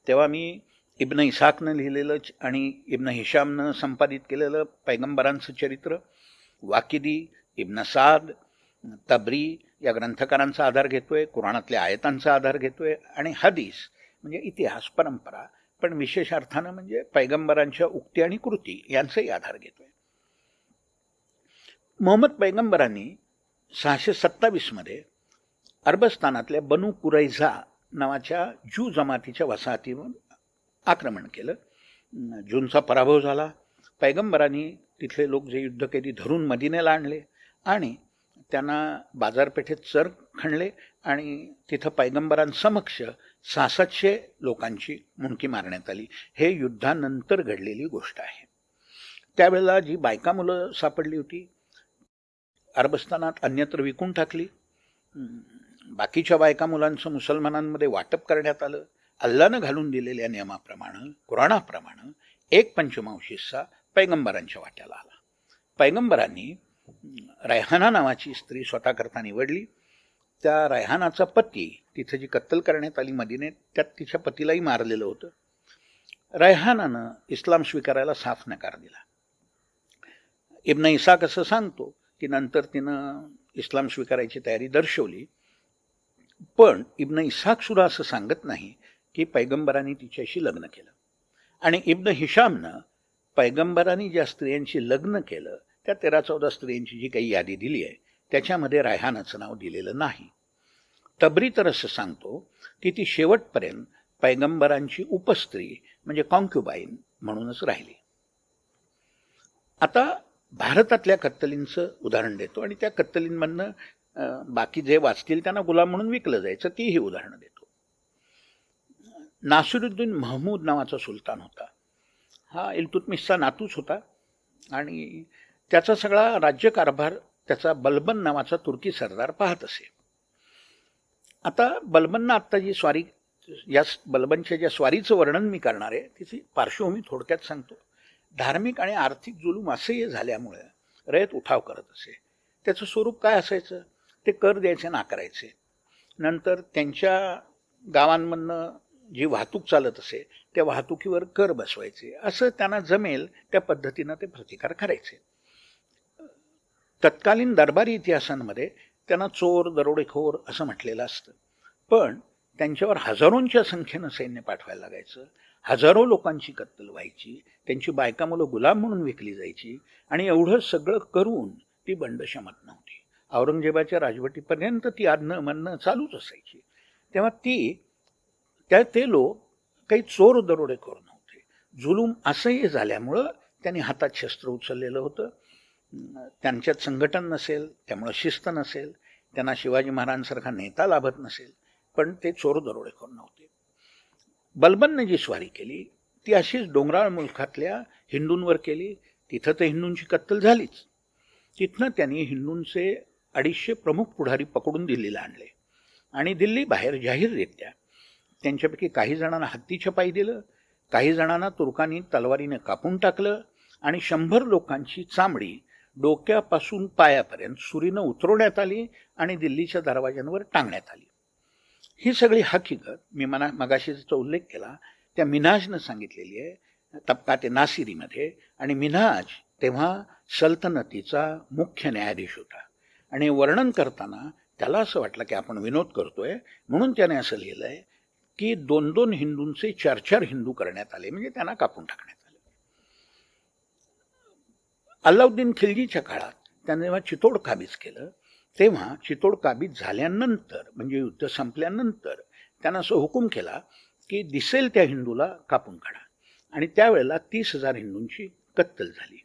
तेव्हा मी इब्न इसाकनं लिहिलेलं आणि इब्न हिशामनं संपादित केलेलं पैगंबरांचं चरित्र, वाकिदी, इब्न साद, तबरी या ग्रंथकारांचा आधार घेतोय, कुराणातल्या आयतांचा आधार घेतोय आणि हदीस म्हणजे इतिहास परंपरा पण विशेष अर्थानं म्हणजे पैगंबरांच्या उक्ती आणि कृती यांचाही आधार घेतोय. मोहम्मद पैगंबरांनी 627 अरबस्तानातल्या बनू कुरैझा नावाच्या ज्यू जमातीच्या वसाहतीवर आक्रमण केलं. ज्यूंचा पराभव झाला. पैगंबरांनी तिथले लोक जे युद्धकैदी धरून मदिनेला आणले आणि त्यांना बाजारपेठेत चर खणले आणि तिथं पैगंबरांसमक्ष 600-700 लोकांची मुंडकी मारण्यात आली. हे युद्धानंतर घडलेली गोष्ट आहे. त्यावेळेला जी बायका मुलं सापडली होती अरबस्तानात अन्यत्र विकून टाकली. बाकीच्या बायका मुलांचं मुसलमानांमध्ये वाटप करण्यात आलं. अल्लानं घालून दिलेल्या नियमाप्रमाणे, कुराणाप्रमाणे एक पंचमांश हिस्सा पैगंबरांच्या वाट्याला आला. पैगंबरांनी रैहाना नावाची स्त्री स्वतःकरता निवडली. त्या रैहानाचा पती, तिथे जी कत्तल करण्यात आली मदिनेत, त्यात तिच्या पतीलाही मारलेलं होतं. रैहानानं इस्लाम स्वीकारायला साफ नकार दिला. इब्न इसाक असं सांगतो की नंतर तिनं इस्लाम स्वीकारायची तयारी दर्शवली, पण इब्न इसाक सुद्धा असं सांगत नाही की पैगंबरांनी तिच्याशी लग्न केलं. आणि इब्न हिशामनं पैगंबरांनी ज्या स्त्रियांशी लग्न केलं त्या 13-14 स्त्रियांची जी काही यादी दिली आहे त्याच्यामध्ये रायहानाचं नाव दिलेलं नाही. तबरी तर असं सांगतो की ती शेवटपर्यंत पैगंबरांची उपस्त्री म्हणजे कॉन्क्युबाईन म्हणूनच राहिली. आता भारतातल्या कत्तलींचं उदाहरण देतो आणि त्या कत्तलींमधनं बाकी जे वाचतील त्यांना गुलाम म्हणून विकलं जायचं तीही उदाहरणं देतो. नासिरुद्दीन महमूद नावाचा सुलतान होता. हा इल्तुतमिशचा नातूच होता आणि त्याचा सगळा राज्यकारभार त्याचा बलबन नावाचा तुर्की सरदार पाहत असे. आता बलबननं आत्ता जी स्वारी, या बलबनच्या ज्या स्वारीचं वर्णन मी करणार आहे तिची पार्श्वभूमी थोडक्यात सांगतो. धार्मिक आणि आर्थिक जुलूम असह्य झाल्यामुळे रयत उठाव करत असे. त्याचं स्वरूप काय असायचं, ते कर द्यायचे नाकारायचे. नंतर त्यांच्या गावांमधनं जी वाहतूक चालत असे त्या वाहतुकीवर कर बसवायचे. असं त्यांना जमेल त्या पद्धतीनं ते प्रतिकार करायचे. तत्कालीन दरबारी इतिहासांमध्ये त्यांना चोर, दरोडेखोर असं म्हटलेलं असतं. पण त्यांच्यावर हजारोंच्या संख्येनं सैन्य पाठवायला लागायचं. हजारो लोकांची कत्तल व्हायची. त्यांची बायका मुलं गुलाम म्हणून विकली जायची. आणि एवढं सगळं करून ती बंड शमत नव्हती. औरंगजेबाच्या राजवटीपर्यंत ती आडणं म्हणणं चालूच असायची. तेव्हा ते लोक काही चोर दरोडेखोर नव्हते. जुलूम असह्य झाल्यामुळं त्यांनी हातात शस्त्र उचललेलं होतं. त्यांच्यात संघटन नसेल, त्यामुळं शिस्त नसेल, त्यांना शिवाजी महाराजांसारखा नेता लाभत नसेल, पण ते चोर दरोडेखोर नव्हते. बलबनने जी स्वारी केली ती अशीच डोंगराळ मुलखातल्या हिंदूंवर केली. तिथं तर हिंदूंची कत्तल झालीच. तिथनं त्यांनी हिंदूंचे 250 प्रमुख पुढारी पकडून दिल्लीला आणले आणि दिल्ली बाहेर जाहीररित्या त्यांच्यापैकी काही जणांना हत्तीच्या पायी दिलं, काही जणांना तुर्कांनी तलवारीने कापून टाकलं आणि 100 लोकांची चामडी डोक्यापासून पायापर्यंत सुरीनं उतरवण्यात आली आणि दिल्लीच्या दरवाज्यांवर टांगण्यात आली. ही सगळी हकीकत मी मगाशी ज्याचा उल्लेख केला त्या मिन्हाजनं सांगितलेली आहे तबकात नासिरीमध्ये. आणि मिन्हाज तेव्हा सल्तनतीचा मुख्य न्यायाधीश होता आणि वर्णन करताना त्याला असं वाटलं की आपण विनोद करतोय, म्हणून त्याने असं लिहिलं आहे की 2-2 हिंदूंचे 4-4 हिंदू करण्यात आले, म्हणजे त्यांना कापून टाकण्यात आले. अल्लाउद्दीन खिल्जीच्या काळात त्याने जेव्हा चितोड काबीज केलं तेव्हा चितोड काबीज झाल्यानंतर म्हणजे युद्ध संपल्यानंतर त्यानं असं हुकूम केला की दिसेल त्या हिंदूला कापून काढा. आणि त्यावेळेला 30,000 हिंदूंची कत्तल झाली.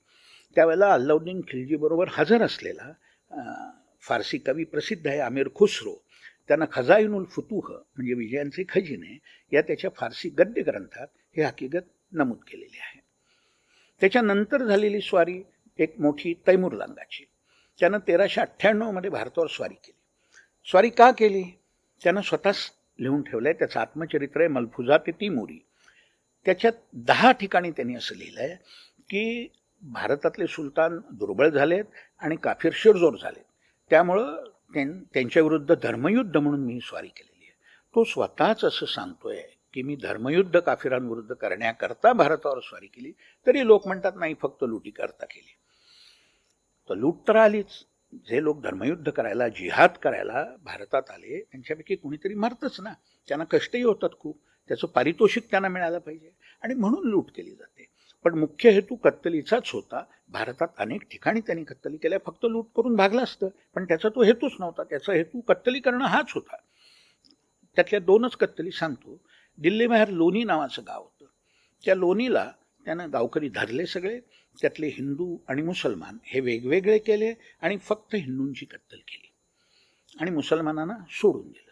त्यावेळेला अल्लाउद्दीन खिल्जीबरोबर हजर असलेला फारसी कवी प्रसिद्ध आहे आमिर खुसरो, त्यानं खजाइनुल फुतूह म्हणजे विजयांचे खजिने या त्याच्या फारसी गद्य ग्रंथात हे हकीकत नमूद केलेली आहे. त्याच्यानंतर झालेली स्वारी एक मोठी तैमूरलंगाची. त्यानं 1398 मध्ये भारतावर स्वारी केली. स्वारी का केली त्यानं स्वतःच लिहून ठेवलंय. त्याचं आत्मचरित्र आहे मलफुजात तिमुरी. त्याच्यात 10 ठिकाणी त्यांनी असं लिहिलंय की भारतातले सुलतान दुर्बळ झालेत आणि काफिर शिरजोर झालेत, त्यामुळं त्यांच्या विरुद्ध धर्मयुद्ध म्हणून मी स्वारी केलेली आहे. तो स्वतःच असं सांगतोय की मी धर्मयुद्ध काफिरांविरुद्ध करण्याकरता भारतावर स्वारी केली. तरी लोक म्हणतात नाही फक्त लुटी करता केली. तर लूट तर आलीच. जे लोक धर्मयुद्ध करायला, जिहाद करायला भारतात आले त्यांच्यापैकी कुणीतरी मरतच ना. त्यांना कष्टही होतात खूप, त्याचं पारितोषिक त्यांना मिळालं पाहिजे आणि म्हणून लूट केली जाते. पण मुख्य हेतू कत्तलीचाच होता. भारतात अनेक ठिकाणी त्यांनी कत्तली केल्या. फक्त लूट करून भागलं असतं पण त्याचा तो हेतूच नव्हता. त्याचा हेतू कत्तली करणं हाच होता. त्यातल्या 2च कत्तली सांगतो. दिल्लीबाहेर लोणी नावाचं गाव होतं. त्या लोणीला त्यानं गावकरी धरले सगळे. त्यातले हिंदू आणि मुसलमान हे वेगवेगळे केले आणि फक्त हिंदूंची कत्तल केली. आणि मुसलमानांना सोडून दिलं.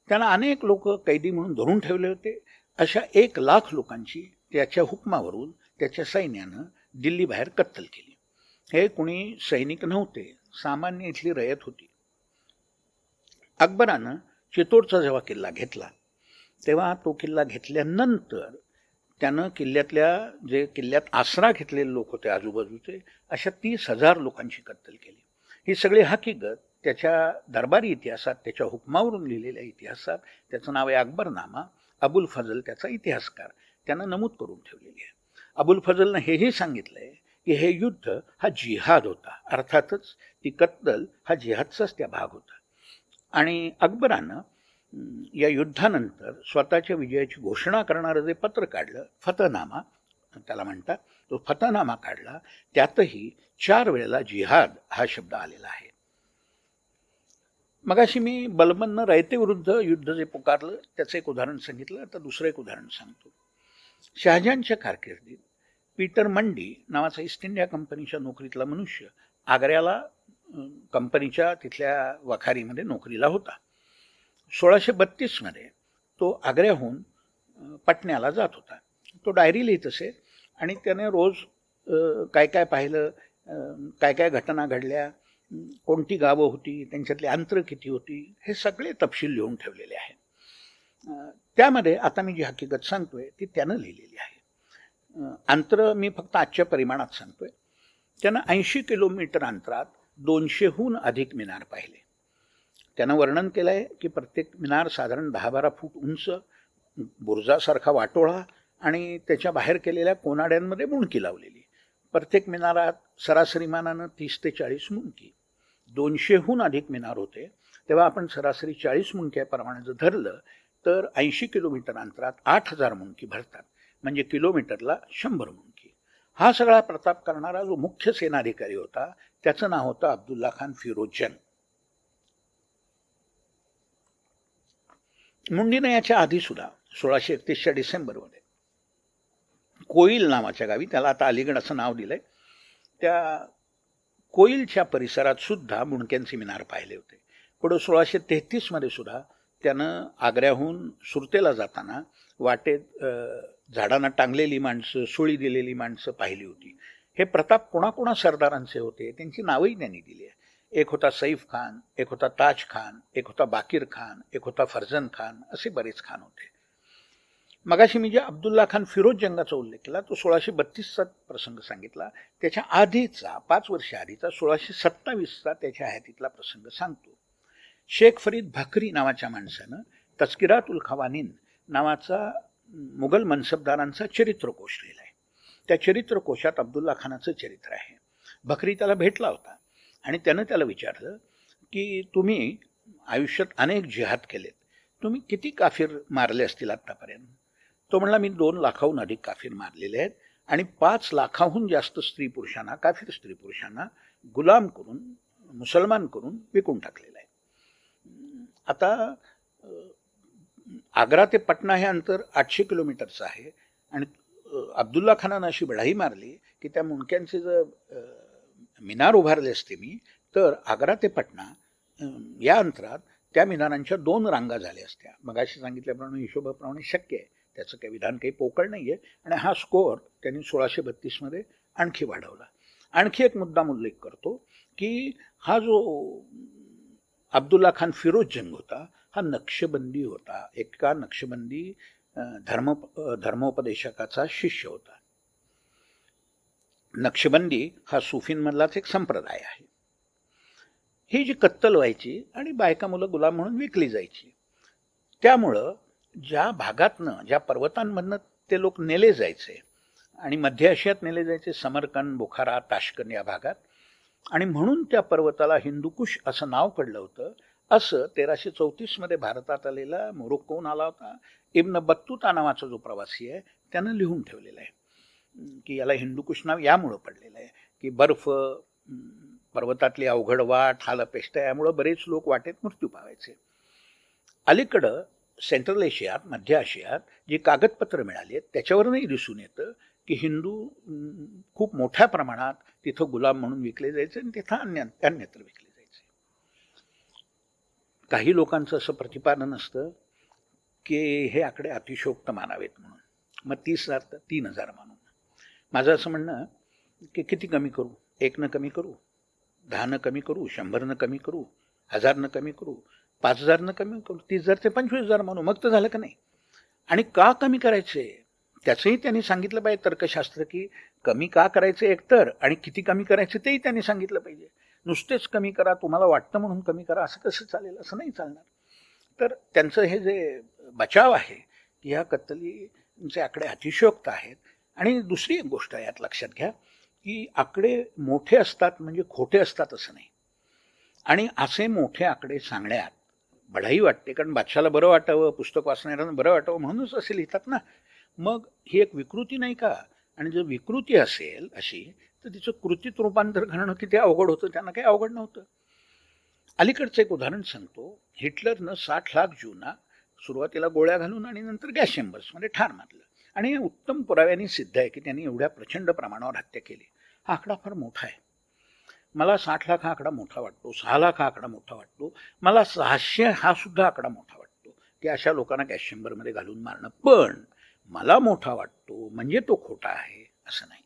त्यांना अनेक लोक कैदी म्हणून धरून ठेवले होते. अशा 1,00,000 लोकांची त्याच्या हुकमावरून त्याच्या सैन्यानं दिल्ली बाहेर कत्तल केली. हे कुणी सैनिक नव्हते, सामान्य इथली रयत होती. अकबरानं चितोडचा जेव्हा किल्ला घेतला तेव्हा तो किल्ला घेतल्यानंतर त्यानं किल्ल्यात आसरा घेतलेले लोक होते आजूबाजूचे, अशा 30,000 लोकांची कत्तल केली. ही सगळी हकीकत त्याच्या दरबारी इतिहासात, त्याच्या हुकमावरून लिहिलेल्या इतिहासात, त्याचं नाव आहे अकबरनामा, अबुल फजल त्याचा इतिहासकार, त्यानं नमूद करून ठेवलेली आहे. अबुल फजलनं हेही सांगितलंय की हे युद्ध हा जिहाद होता, अर्थातच ती कत्तल हा जिहादचाच त्या भाग होता. आणि अकबरानं या युद्धानंतर स्वतःच्या विजयाची घोषणा करणारं जे पत्र काढलं, फतनामा त्याला म्हणतात, तो फतनामा काढला. त्यातही 4 वेळेला जिहाद हा शब्द आलेला आहे. मगाशी मी बलबननं रयतेविरुद्ध युद्ध जे पुकारलं त्याचं एक उदाहरण सांगितलं. आता दुसरं एक उदाहरण सांगतो. शहाजहानच्या कारकिर्दीत पीटर मंडी नावाचा ईस्ट इंडिया कंपनीच्या नोकरीतला मनुष्य आग्र्याला कंपनीच्या तिथल्या वखारीमध्ये नोकरीला होता. 1632 मध्ये तो आग्र्याहून पटण्याला जात होता. तो डायरी लिहित असे आणि त्याने रोज काय काय पाहिलं, काय काय घटना घडल्या, कोणती गावं होती, त्यांच्यातली अंतरं किती होती, हे सगळे तपशील लिहून ठेवलेले आहे. त्यामध्ये आता मी जी हकीकत सांगतोय ती त्यानं लिहिलेली आहे. अंतर मी फक्त आजच्या परिमाणात सांगतोय. त्यानं 80 किलोमीटर अंतरात 200हून अधिक मिनार पाहिले. त्यानं वर्णन केलं आहे की प्रत्येक मिनार साधारण 10-12 फूट उंच, बुर्जासारखा वाटोळा आणि त्याच्या बाहेर केलेल्या कोनाड्यांमध्ये मुंडकी लावलेली. प्रत्येक मिनारात सरासरी मानानं 30 ते 40 मुंडकी. 200हून अधिक मिनार होते, तेव्हा आपण सरासरी 40 मुंडक्याप्रमाणे जर धरलं तर 80 किलोमीटर अंतरात 8,000 मुंडकी भरतात, म्हणजे किलोमीटरला 100 मुंडकी. हा सगळा प्रताप करणारा जो मुख्य सेनाधिकारी होता त्याचं नाव होतं अब्दुल्ला खान फिरोज जंग. मुंडीने याच्या आधी सुद्धा 1631च्या डिसेंबरमध्ये कोईल नावाच्या गावी, त्याला आता अलीगड असं नाव दिलंय, त्या कोईलच्या परिसरात सुद्धा मुंडक्यांचे मिनार पाहिले होते. पुढे 1633 मध्ये सुद्धा त्यानं आग्र्याहून सुरतेला जाताना वाटेत झाडांना टांगलेली माणसं, सुळी दिलेली माणसं पाहिली होती. हे प्रताप कोणाकोणा सरदारांचे होते त्यांची नावही त्यांनी दिली आहे. एक होता सैफ खान, एक होता ताज खान, एक होता बाकीर खान, एक होता फर्जन खान, असे बरेच खान होते. मगाशी मी जे अब्दुल्ला खान फिरोज जंगाचा उल्लेख केला तो 1632चा प्रसंग सांगितला. त्याच्या आधीचा 5 वर्ष आधीचा 1627चा त्याच्या हयातीतला प्रसंग सांगतो. शेख फरीद भाकरी नावाच्या माणसानं तस्किरातुल खवानीन नावाचा मुघल मनसबदारांचा चरित्रकोश लिहिला आहे. त्या चरित्रकोशात अब्दुल्ला खानाचं चरित्र आहे. भाकरी त्याला भेटला होता आणि त्यानं त्याला विचारलं की तुम्ही आयुष्यात अनेक जिहाद केलेत, तुम्ही किती काफिर मारले असतील आतापर्यंत? तो म्हणला मी 2 लाखाहून अधिक काफिर मारलेले आहेत आणि 5 लाखाहून जास्त स्त्री पुरुषांना, काफिर स्त्री पुरुषांना गुलाम करून, मुसलमान करून विकून टाकलेलं आहे. आता आग्रा ते पटना हे अंतर 800 किलोमीटरचं आहे आणि अब्दुल्ला खानानं अशी बढाई मारली की त्या मुंडक्यांचे जर मिनार उभारले असते मी तर आग्रा ते पटना या अंतरात त्या मिनारांच्या 2 रांगा झाल्या असत्या. मगाशी सांगितल्याप्रमाणे हिशोबाप्रमाणे शक्य आहे, त्याचं काही विधान काही पोकळ नाही आहे. आणि हा स्कोअर त्यांनी 1632 मध्ये आणखी वाढवला. आणखी एक मुद्दाम उल्लेख करतो की हा जो अब्दुल्ला खान फिरोज जंग होता हा नक्षबंदी होता. एका नक्षबंदी धर्मोपदेशकाचा शिष्य होता. नक्षबंदी हा सुफींमधलाच एक संप्रदाय आहे. ही जी कत्तल व्हायची आणि बायका मुलं गुलाम म्हणून विकली जायची, त्यामुळं ज्या भागातनं, ज्या पर्वतांमधनं ते लोक नेले जायचे आणि मध्य आशियात नेले जायचे, समरकंद, बुखारा, ताशकंद या भागात, आणि म्हणून त्या पर्वताला हिंदुकुश असं नाव पडलं होतं, असं 1334 मध्ये भारतात आलेला, मोरोक्कोहून आला होता, इब्न बत्तुता नावाचा जो प्रवासी आहे त्यानं लिहून ठेवलेलं आहे की याला हिंदुकुश नाव यामुळं पडलेलं आहे की बर्फ, पर्वतातली अवघड वाट, हालअपेष्टा यामुळं बरेच लोक वाटेत मृत्यू पावायचे. अलीकडं सेंट्रल एशियात, मध्य आशियात जी कागदपत्र मिळाली आहेत त्याच्यावरूनही दिसून येतं की हिंदू खूप मोठ्या प्रमाणात तिथं गुलाम म्हणून विकले जायचे आणि तिथं अन्यत्र विकले जायचे. काही लोकांचं असं प्रतिपादन असतं की हे आकडे अतिशयोक्त मानावेत म्हणून, मग 30,000 तर 3,000 मानून. माझं असं म्हणणं की किती कमी करू, 1 कमी करू, 10 कमी करू, 100 कमी करू, 1000 कमी करू, 5,000 कमी करू, 30,000 ते 25,000 मानू, मग तर झालं का नाही. आणि का कमी करायचे त्याचंही त्यांनी सांगितलं पाहिजे तर्कशास्त्र, की कमी का करायचे एकतर, आणि किती कमी करायचे तेही त्यांनी सांगितलं पाहिजे. नुसतेच कमी करा, तुम्हाला वाटतं म्हणून कमी करा, असं कसं चालेल, असं नाही चालणार. तर त्यांचं हे जे बचाव आहे की ह्या कत्तलींचे आकडे अतिशयोक्त आहेत. आणि दुसरी एक गोष्ट यात लक्षात घ्या की आकडे मोठे असतात म्हणजे खोटे असतात असं नाही. आणि असे मोठे आकडे सांगण्यात बढाई वाटते, कारण बादशाला बरं वाटावं, पुस्तक वाचणाऱ्यांना बरं वाटावं म्हणूनच असे लिहितात ना. मग ही एक विकृती नाही का. आणि जर विकृती असेल अशी, तर तिचं कृतीत रूपांतर घडणं किती अवघड होतं, त्यांना काही अवघड नव्हतं. अलीकडचं एक उदाहरण सांगतो. हिटलरनं 60 लाख ज्यूंना सुरुवातीला गोळ्या घालून आणि नंतर गॅस चेंबर्समध्ये ठार मारलं. आणि हे उत्तम पुराव्यांनी सिद्ध आहे की त्यांनी एवढ्या प्रचंड प्रमाणावर हत्या केली. हा आकडा फार मोठा आहे. मला 60 लाख हा आकडा मोठा वाटतो, 6 लाख हा आकडा मोठा वाटतो, मला 600 हा सुद्धा आकडा मोठा वाटतो की अशा लोकांना गॅस चेंबरमध्ये घालून मारणं. पण मला मोठा वाटतो म्हणजे तो खोटा आहे असं नाही.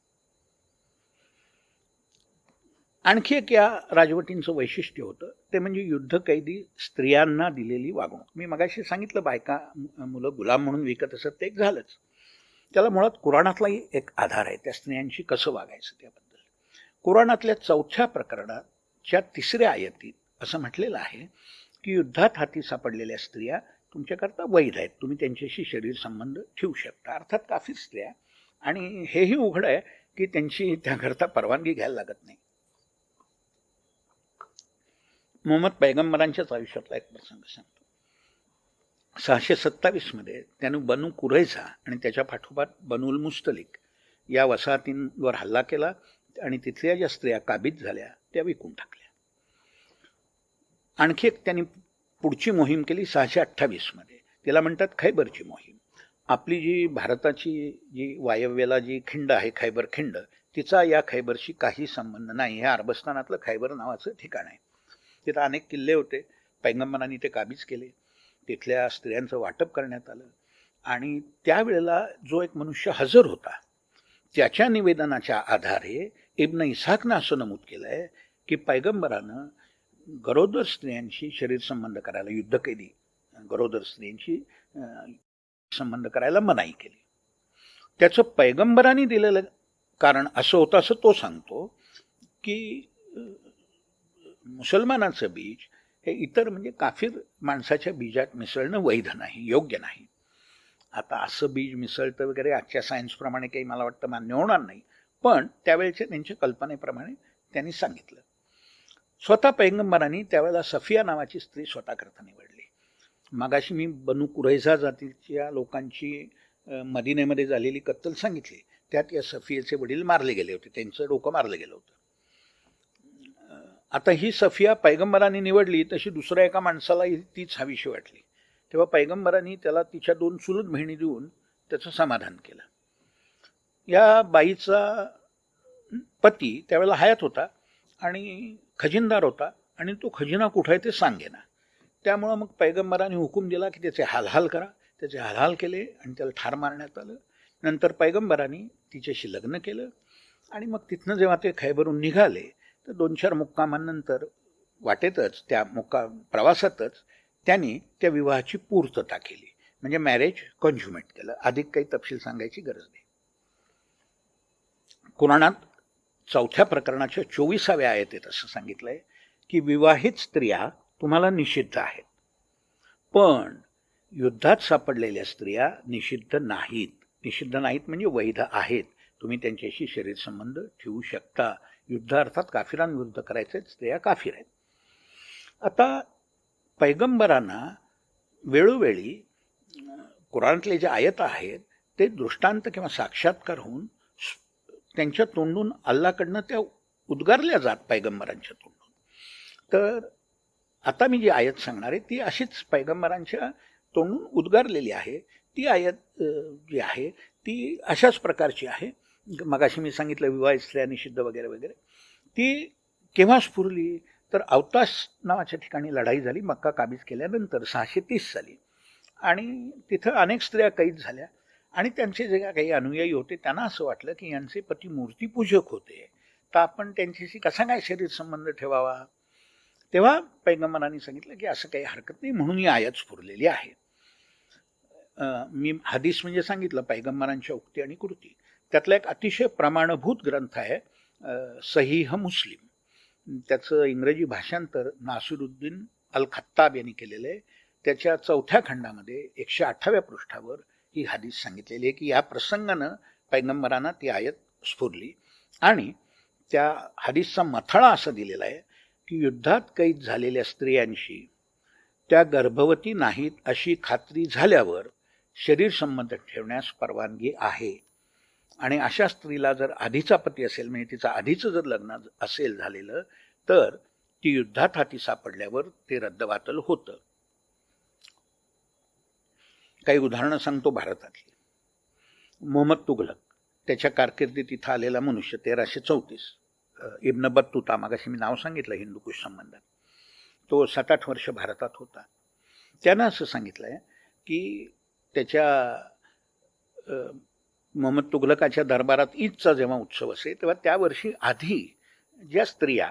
आणखी एक या राजवटींचं वैशिष्ट्य होतं ते म्हणजे युद्धकैदी स्त्रियांना दिलेली वागणूक. मी मगाशी सांगितलं बायका मुलं गुलाम म्हणून विकत असत, ते एक झालंच. त्याला मुळात कुराणातलाही एक आधार आहे त्या स्त्रियांशी कसं वागायचं त्याबद्दल. कुराणातल्या 4थ्या प्रकरणाच्या 3ऱ्या आयतीत असं म्हटलेलं आहे की युद्धात हाती सापडलेल्या स्त्रिया तुमच्याकरता वैध आहेत, तुम्ही त्यांच्याशी शरीर संबंध ठेवू शकता. अर्थात काफी स्त्रिया, आणि हेही उघड आहे की त्यांची त्याकरता परवानगी घ्यायला लागत नाही. मोहम्मद पैगंबरांच्याच आयुष्यातला एक प्रसंग सांगतो. 627 मध्ये त्याने बनू कुरैझा आणि त्याच्या पाठोपाठ बनूल मुस्तलिक या वसाहतींवर हल्ला केला आणि तिथल्या ज्या स्त्रिया काबीज झाल्या त्या विकून टाकल्या. आणखी एक त्यांनी पुढची मोहीम केली 628 मध्ये. तिला म्हणतात खैबरची मोहीम. आपली जी भारताची जी वायव्येला जी खिंड आहे खैबर खिंड, तिचा या खैबरशी काही संबंध नाही. हे अरबस्तानातलं खैबर नावाचं ठिकाण आहे. तिथं अनेक किल्ले होते, पैगंबरांनी ते काबीज केले, तिथल्या स्त्रियांचं वाटप करण्यात आलं. आणि त्यावेळेला जो एक मनुष्य हजर होता त्याच्या निवेदनाच्या आधारे इब्न इसाकनं असं नमूद केलं आहे की पैगंबरानं गरोदर स्त्रियांशी शरीर संबंध करायला, युद्धकैदी गरोदर स्त्रियांशी संबंध करायला मनाई केली. त्याचं पैगंबरांनी दिलेलं कारण असं होतं असं तो सांगतो की मुसलमानाचं बीज हे इतर म्हणजे काफिर माणसाच्या बीजात मिसळणं वैध नाही, योग्य नाही. आता असं बीज मिसळतं वगैरे आजच्या सायन्सप्रमाणे काही मला वाटतं मान्य होणार नाही, पण त्यावेळेच्या त्यांच्या कल्पनेप्रमाणे त्यांनी सांगितलं. स्वतः पैगंबरांनी त्यावेळेला सफिया नावाची स्त्री स्वतःकरता निवडली. मगाशी मी बनू कुरैझा जातीच्या लोकांची मदिनेमध्ये झालेली कत्तल सांगितली, त्यात या सफियाचे वडील मारले गेले होते, त्यांचं डोकं मारलं गेलं होतं. आता ही सफिया पैगंबरांनी निवडली, तशी दुसऱ्या एका माणसाला तीच हवीशी वाटली. तेव्हा पैगंबरांनी त्याला तिच्या 2 चुलत बहिणी देऊन त्याचं समाधान केलं. या बाईचा पती त्यावेळेला हयात होता आणि खजिनदार होता, आणि तो खजिना कुठं आहे ते सांगेना. त्यामुळं मग पैगंबरांनी हुकूम दिला की त्याचे हालहाल करा. त्याचे हालहाल केले आणि त्याला ठार मारण्यात आलं. नंतर पैगंबरांनी तिच्याशी लग्न केलं आणि मग तिथनं जेव्हा ते खैबरून निघाले तर 2-4 मुक्कामांनंतर वाटेतच त्या प्रवासातच त्यांनी त्या विवाहाची पूर्तता केली, म्हणजे मॅरेज कॉन्झ्युमेट केलं. अधिक काही तपशील सांगायची गरज नाही. कुराणात 4थ्या प्रकरणाच्या 24व्या आयतीत असं सांगितलंय की विवाहित स्त्रिया तुम्हाला निषिद्ध आहेत, पण युद्धात सापडलेल्या स्त्रिया निषिद्ध नाहीत. निषिद्ध नाहीत म्हणजे वैध आहेत, तुम्ही त्यांच्याशी शरीर संबंध ठेवू शकता. युद्ध अर्थात काफिरांविरुद्ध करायचे, स्त्रिया काफिर आहेत. आता पैगंबरांना वेळोवेळी कुराणातले जे आयत आहेत ते दृष्टांत किंवा साक्षात्कार होऊन त्यांच्या तोंडून अल्लाकडनं त्या उद्गारल्या जात पैगंबरांच्या तोंडून. तर आता मी जी आयत सांगणार आहे ती अशीच पैगंबरांच्या तोंडून उद्गारलेली आहे. ती आयत जी आहे ती अशाच प्रकारची आहे. मगाशी मी सांगितलं विवाह स्त्रिया निषिद्ध वगैरे वगैरे. ती केव्हा स्फुरली तर अवतास नावाच्या ठिकाणी लढाई झाली मक्का काबीज केल्यानंतर 630 साली, आणि तिथं अनेक स्त्रिया कैद झाल्या आणि त्यांचे जे काही अनुयायी होते त्यांना असं वाटलं की यांचे पती मूर्तीपूजक होते, तर आपण त्यांच्याशी कसा काय शरीर संबंध ठेवावा. तेव्हा पैगंबरांनी सांगितलं की असं काही हरकत नाही, म्हणून ही आयत स्फुरलेली आहे. मी हदीस म्हणजे सांगितलं पैगंबरांच्या उक्ती आणि कृती. त्यातला एक अतिशय प्रमाणभूत ग्रंथ आहे सहीह मुस्लिम. त्याचं इंग्रजी भाषांतर नासिरुद्दीन अल खत्ताब यांनी केलेलं आहे. त्याच्या 4थ्या खंडामध्ये 108व्या पृष्ठावर ही हदीस सांगितलेली आहे की या प्रसंगानं पैगंबरांना ती आयत स्फुरली. आणि त्या हदीसचा मथळा असं दिलेला आहे की युद्धात कैद झालेल्या स्त्रियांशी त्या गर्भवती नाहीत अशी खात्री झाल्यावर शरीर संबंध ठेवण्यास परवानगी आहे, आणि अशा स्त्रीला जर आधीचा पती असेल, म्हणजे तिचं आधीचं जर लग्न असेल झालेलं, तर ती युद्धात हाती सापडल्यावर ते रद्दबातल होतं. काही उदाहरणं सांगतो भारतातली. मोहम्मद तुघलक, त्याच्या कारकिर्दीत इथं आलेला मनुष्य 1334. इब्न बत्तुता, मागाशी मी नाव सांगितलं हिंदू-कुश संबंधात, तो 7-8 वर्ष भारतात होता. त्यानं असं सांगितलं आहे की त्याच्या मोहम्मद तुघलकाच्या दरबारात ईदचा जेव्हा उत्सव असे तेव्हा त्या वर्षी आधी ज्या स्त्रिया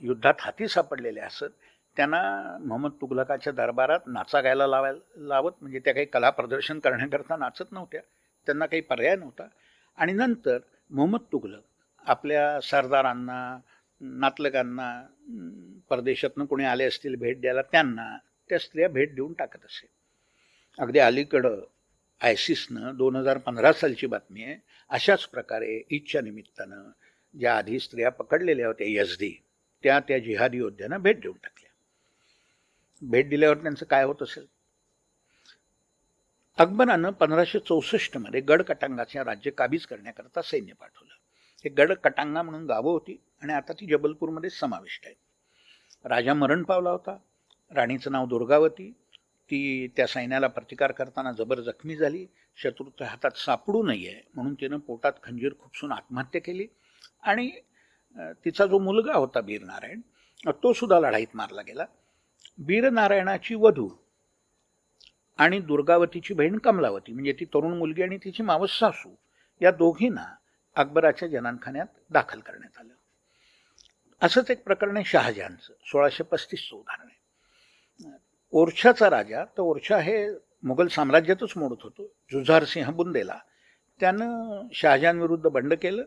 युद्धात हाती सापडलेल्या असत त्यांना मोहम्मद तुघलकाच्या दरबारात नाचा गायला लावत, म्हणजे त्या काही कला प्रदर्शन करण्याकरता नाचत नव्हत्या, त्यांना काही पर्याय नव्हता. आणि नंतर मोहम्मद तुघलक आपल्या सरदारांना, नातलगांना, परदेशातनं कोणी आले असतील भेट द्यायला, त्यांना त्या स्त्रिया भेट देऊन टाकत असे. अगदी अलीकडं आयसिसनं 2015 सालची बातमी आहे, अशाच प्रकारे ईदच्या निमित्तानं ज्या आधी स्त्रिया पकडलेल्या होत्या यझदी, त्या जिहादी योद्ध्यांना भेट देऊन टाकल्या. भेट दिल्यावर त्यांचं काय होत असेल. अकबरानं 1564 मध्ये गड कटांगाचे राज्य काबीज करण्याकरता सैन्य पाठवलं. हे गड कटांगा म्हणून गावं होती आणि आता ती जबलपूरमध्ये समाविष्ट आहेत. राजा मरण पावला होता. राणीचं नाव दुर्गावती. ती त्या सैन्याला प्रतिकार करताना जबर जखमी झाली. शत्रूच्या हातात सापडू नये म्हणून तिनं पोटात खंजीर खुपसून आत्महत्या केली. आणि तिचा जो मुलगा होता वीरनारायण, तो सुद्धा लढाईत मारला गेला. वीरनारायणाची वधू आणि दुर्गावतीची बहीण कमलावती, म्हणजे ती तरुण मुलगी आणि तिची मावस सासू, या दोघींना अकबराच्या जनानखान्यात दाखल करण्यात आलं. असंच एक प्रकरण आहे शहाजहानचं. 1635चं उदाहरण आहे. ओरछाचा राजा, तर ओरछा हे मुघल साम्राज्यातच मोडत होतो, जुझार सिंह बुंदेला, त्यानं शहाजहान विरुद्ध बंड केलं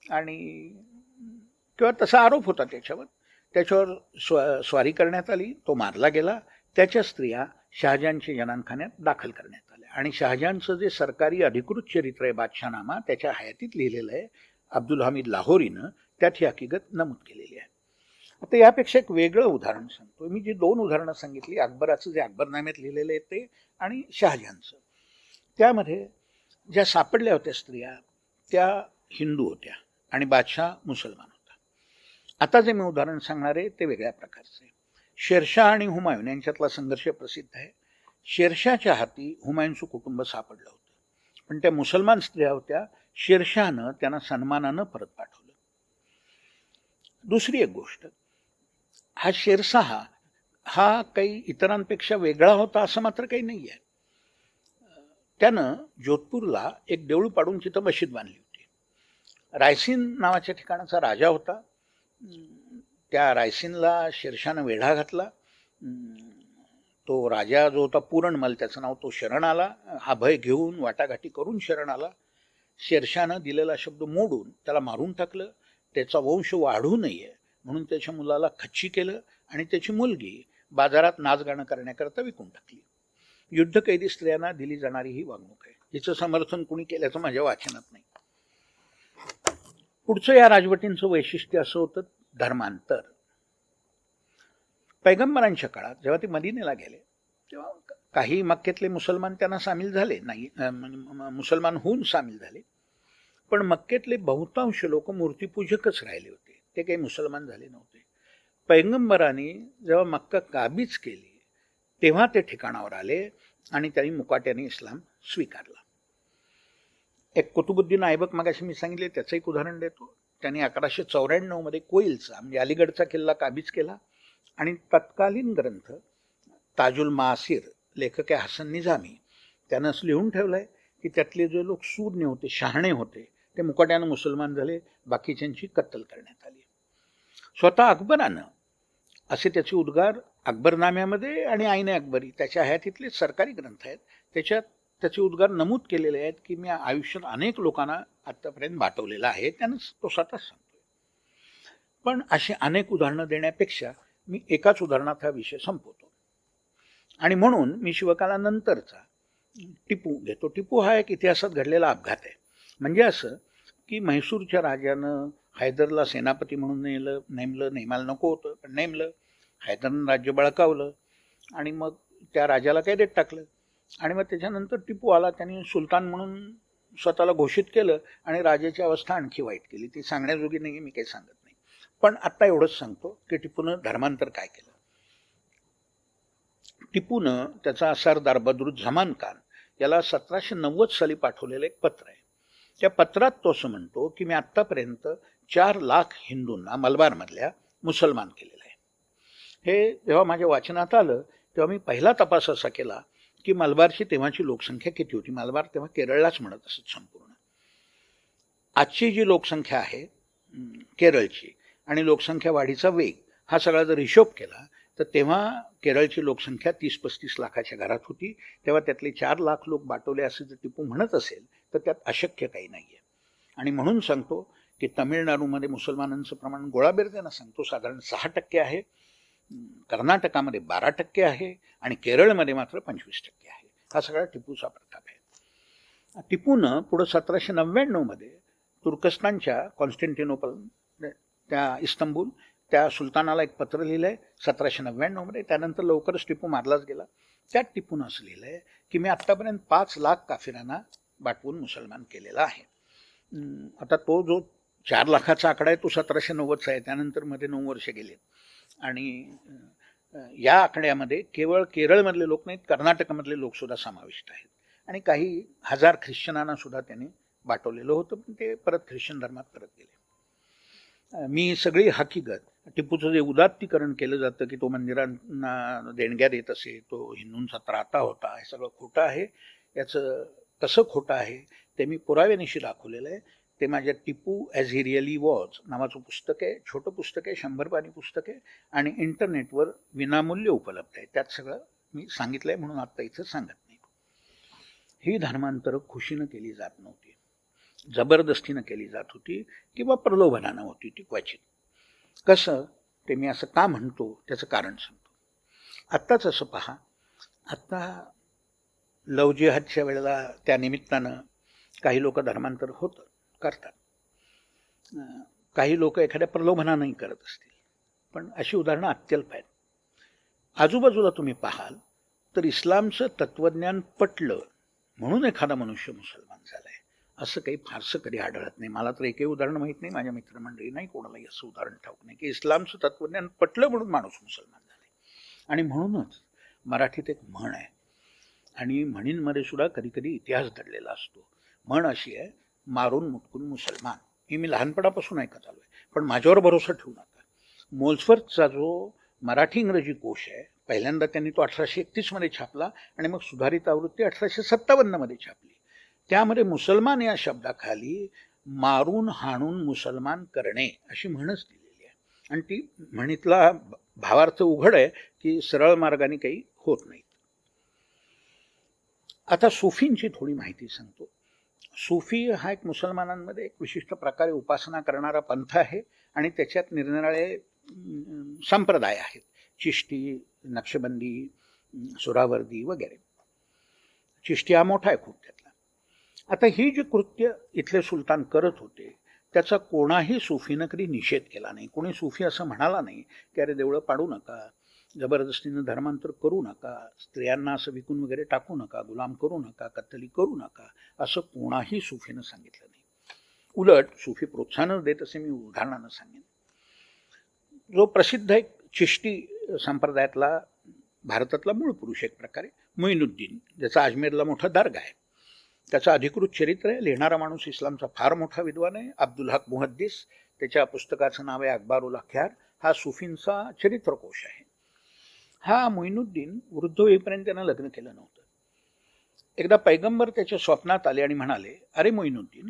आणि किंवा तसा आरोप होता त्याच्यावर स्वारी करण्यात आली. तो मारला गेला. त्याच्या स्त्रिया शहाजहानच्या जनानखान्यात दाखल करण्यात आल्या. आणि शहाजहानचं जे सरकारी अधिकृत चरित्र आहे बादशाहनामा, त्याच्या हयातीत लिहिलेलं आहे. अब्दुल हमीद लाहोरीनं त्यात ही हकीकत नमूद केलेली आहे. आता यापेक्षा एक वेगळं उदाहरण सांगतो. मी जी 2 उदाहरणं सांगितली, अकबराचं जे अकबरनाम्यात लिहिलेलं आहे ते आणि शहाजहानचं, त्यामध्ये ज्या सापडल्या होत्या स्त्रिया त्या हिंदू होत्या आणि बादशाह मुसलमान होता. आता जे मी उदाहरण सांगणार आहे ते वेगळ्या प्रकारचं आहे. शेरशाह आणि हुमायून यांच्यातला संघर्ष प्रसिद्ध आहे. शेरशाहच्या हाती हुमायूनचं कुटुंब सापडलं होतं, पण त्या मुसलमान स्त्रिया होत्या. शेरशाहनं त्यांना सन्मानानं परत पाठवलं. दुसरी एक गोष्ट, हा शेरशाह हा काही इतरांपेक्षा वेगळा होता असं मात्र काही नाही आहे. त्यानं जोधपूरला एक देऊळ पाडून तिथं मशीद बांधली होती. रायसीन नावाच्या ठिकाणाचा राजा होता. त्या रायसीनला शेरशाहनं वेढा घातला. तो राजा जो होता पूरणमल, त्याचं नाव, तो शरण आला. हा भय घेऊन वाटाघाटी करून शरण आला. शेरशाहनं दिलेला शब्द मोडून त्याला मारून टाकलं. त्याचा वंश वाढू नये म्हणून त्याच्या मुलाला खच्ची केलं आणि त्याची मुलगी बाजारात नाचगाणं करण्याकरता विकून टाकली. युद्धकैदी स्त्रियांना दिली जाणारी ही वागणूक आहे. हिचं समर्थन कुणी केल्याचं माझ्या वाचनात नाही. पुढचं या राजवटींचं वैशिष्ट्य असं होतं धर्मांतर. पैगंबरांच्या काळात जेव्हा ते मदिनेला गेले तेव्हा काही मक्केतले मुसलमान त्यांना सामील झाले नाही, मुसलमान होऊन सामील झाले, पण मक्केतले बहुतांश लोक मूर्तीपूजकच राहिले होते. ते काही मुसलमान झाले नव्हते. पैगंबरांनी जेव्हा मक्का काबीज केली तेव्हा ते ठिकाणावर आले आणि त्यांनी मुकाट्याने इस्लाम स्वीकारला. एक कुतुबुद्दीन ऐबक, मागाशी मी सांगितले, त्याचं एक उदाहरण देतो. त्यांनी 1194 मध्ये कोईलचा म्हणजे अलीगडचा किल्ला काबीज केला आणि तत्कालीन ग्रंथ ताजुल मासिर लेखक आहे हसन निजामी त्यानं असं लिहून ठेवलंय की त्यातले जे लोक सूज्ञ होते शहाणे होते ते मुकाट्यानं मुसलमान झाले, बाकीच्यांची कत्तल करण्यात आली. स्वतः अकबरानं असे त्याचे उद्गार अकबरनाम्यामध्ये आणि आईने अकबरी त्याच्या हयातीतले सरकारी ग्रंथ आहेत त्याच्यात त्याचे उद्गार नमूद केलेले आहेत की मी आयुष्यात अनेक लोकांना आतापर्यंत वाटवलेला आहे, त्यानं तो स्वतःच सांगतोय. पण अशी अनेक उदाहरणं देण्यापेक्षा मी एकाच उदाहरणात हा विषय संपवतो आणि म्हणून मी शिवकालानंतरचा टिपू घेतो. टिपू हा एक इतिहासात घडलेला अपघात आहे. म्हणजे असं की म्हैसूरच्या राजानं हैदरला सेनापती म्हणून नेमायला नको होतं पण नेमलं. हैदरनं राज्य बळकावलं आणि मग त्या राजाला कैदेत टाकलं आणि मग त्याच्यानंतर टिपू आला, त्यांनी सुलतान म्हणून स्वतःला घोषित केलं आणि राजाची अवस्था आणखी वाईट केली. ती सांगण्याजोगी नाही, मी काही सांगत नाही. पण आत्ता एवढंच सांगतो की टिपूनं धर्मांतर काय केलं. टिपूनं त्याचा सरदार बदरुज्झमान खान याला 1790 साली पाठवलेलं एक पत्र आहे. त्या पत्रात तो असं म्हणतो की मी आत्तापर्यंत 4 लाख हिंदूंना मलबारमधल्या मुसलमान केलेलं आहे. हे जेव्हा माझ्या वाचनात आलं तेव्हा मी पहिला तपास असा केला की मलबारची तेव्हाची लोकसंख्या किती होती. मलबार तेव्हा केरळलाच म्हणत असत संपूर्ण. आजची जी लोकसंख्या आहे केरळची आणि लोकसंख्या वाढीचा वेग हा सगळा जर हिशोब केला तर तेव्हा केरळची लोकसंख्या 30-35 लाखाच्या घरात होती. तेव्हा त्यातले 4 लाख लोक बाटवले असे जर टिपू म्हणत असेल तर त्यात अशक्य काही नाही आहे. आणि म्हणून सांगतो की तामिळनाडूमध्ये मुसलमानांचं प्रमाण गोळाबेरतेनं सांगतो साधारण 6% आहे, कर्नाटकामध्ये 12% आहे आणि केरळमध्ये मात्र 25% आहे. हा सगळा टिपूचा प्रताप आहे. टिपूनं पुढं 1799 मध्ये तुर्कस्तानच्या कॉन्स्टँटिनोपल त्या इस्तंबूल त्या सुलतानाला एक पत्र लिहिलंय 1799 मध्ये. त्यानंतर लवकरच टिपू मारलाच गेला. त्यात टिपून असं लिहिलंय की मी आत्तापर्यंत 5 लाख काफिरांना बाटवून मुसलमान केलेला आहे. आता तो जो 4 लाखाचा आकडा आहे तो 1790चा आहे. त्यानंतर मध्ये 9 वर्ष गेले आणि या आकड्यामध्ये केवळ केरळमधले लोक नाहीत, कर्नाटकमधले लोक सुद्धा समाविष्ट आहेत आणि काही हजार ख्रिश्चनांना सुद्धा त्यांनी बाटवलेलं होतं, पण ते परत ख्रिश्चन धर्मात परत गेले. मी सगळी हकीकत टिपूचं जे उदात्तीकरण केलं जातं की तो मंदिरांना देणग्या देत असे, तो हिंदूंचा त्राता होता, हे सगळं खोटं आहे. याचं कसं खोटं आहे ते मी पुराव्यानिशी दाखवलेलं आहे. ते माझ्या Tipu as he really was नावाचं पुस्तक आहे. छोटं पुस्तक आहे, 100 पानी पुस्तक आहे आणि इंटरनेटवर विनामूल्य उपलब्ध आहे. त्यात सगळं मी सांगितलं आहे, म्हणून आत्ता इथं सांगत नाही. ही धर्मांतरं खुशीनं केली जात नव्हती, जबरदस्तीनं केली जात होती किंवा प्रलोभनानं होती ती क्वचित. कसं ते मी असं का म्हणतो त्याचं कारण सांगतो. आत्ताच असं पहा, आत्ता लव जिहादच्या वेळेला त्या निमित्तानं काही लोक धर्मांतर होतं करतात, काही लोक एखाद्या प्रलोभनानंही करत असतील, पण अशी उदाहरणं अत्यल्प आहेत. आजूबाजूला तुम्ही पाहाल तर इस्लामचं तत्त्वज्ञान पटलं म्हणून एखादा मनुष्य मुसलमान झालाय असं काही फारसं कधी आढळत नाही. मला तर एकही उदाहरण माहीत नाही, माझ्या मित्रमंडळी नाही कोणालाही असं उदाहरण ठाऊक नाही की इस्लामचं तत्त्वज्ञान पटलं म्हणून माणूस मुसलमान झालाय. आणि म्हणूनच मराठीत एक म्हण आहे आणि म्हणींमध्ये सुद्धा कधी कधी इतिहास दडलेला असतो. म्हण अशी आहे, मारून मुटकून मुसलमान. ही मी लहानपणापासून ऐकत आलो आहे, पण माझ्यावर भरोसा ठेवू नका. मोल्सवर्थचा जो मराठी इंग्रजी कोश आहे पहिल्यांदा त्यांनी तो 1831 मध्ये छापला आणि मग सुधारित आवृत्ती 1857 मध्ये छापली. त्यामध्ये मुसलमान या शब्दाखाली मारून हाणून मुसलमान करणे अशी म्हणच दिलेली आहे आणि ती म्हणीतला भावार्थ उघड आहे की सरळ मार्गाने काही होत नाही. आता सूफींची थोडी माहिती सांगतो. सूफी हा एक मुसलमानांमध्ये एक विशिष्ट प्रकारे उपासना करणारा पंथ आहे आणि त्याच्यात निरनिराळे संप्रदाय आहेत, चिश्ती, नक्षबंदी, सुरावर्दी वगैरे. चिश्ती हा मोठा आहे खूप त्यातला. आता ही जी कृत्य इथले सुलतान करत होते त्याचा कोणाही सूफीनं कधी निषेध केला नाही. कोणी सूफी असं म्हणाला नाही की अरे देवळं पाडू नका, जबरदस्तीनं धर्मांतर करू नका, स्त्रियांना असं विकून वगैरे टाकू नका, गुलाम करू नका, कत्तली करू नका, असं कोणाही सूफीनं सांगितलं नाही. उलट सूफी प्रोत्साहन देत असे मी उदाहरणानं सांगेन. जो प्रसिद्ध एक चिश्ती संप्रदायातला भारतातला मूळ पुरुष एक प्रकारे मोइनुद्दीन, ज्याचा अजमेरला मोठा दर्गा आहे, त्याचं अधिकृत चरित्र आहे. लिहिणारा माणूस इस्लामचा फार मोठा विद्वान आहे, अब्दुल हक मुहद्दिस. त्याच्या पुस्तकाचं नाव आहे अखबारुल अख्यार. हा सुफींचा चरित्रकोश आहे. हा मोइनुद्दीन वृद्ध होईपर्यंत त्यानं लग्न केलं नव्हतं. एकदा पैगंबर त्याच्या स्वप्नात आले आणि म्हणाले, अरे मोइनुद्दीन,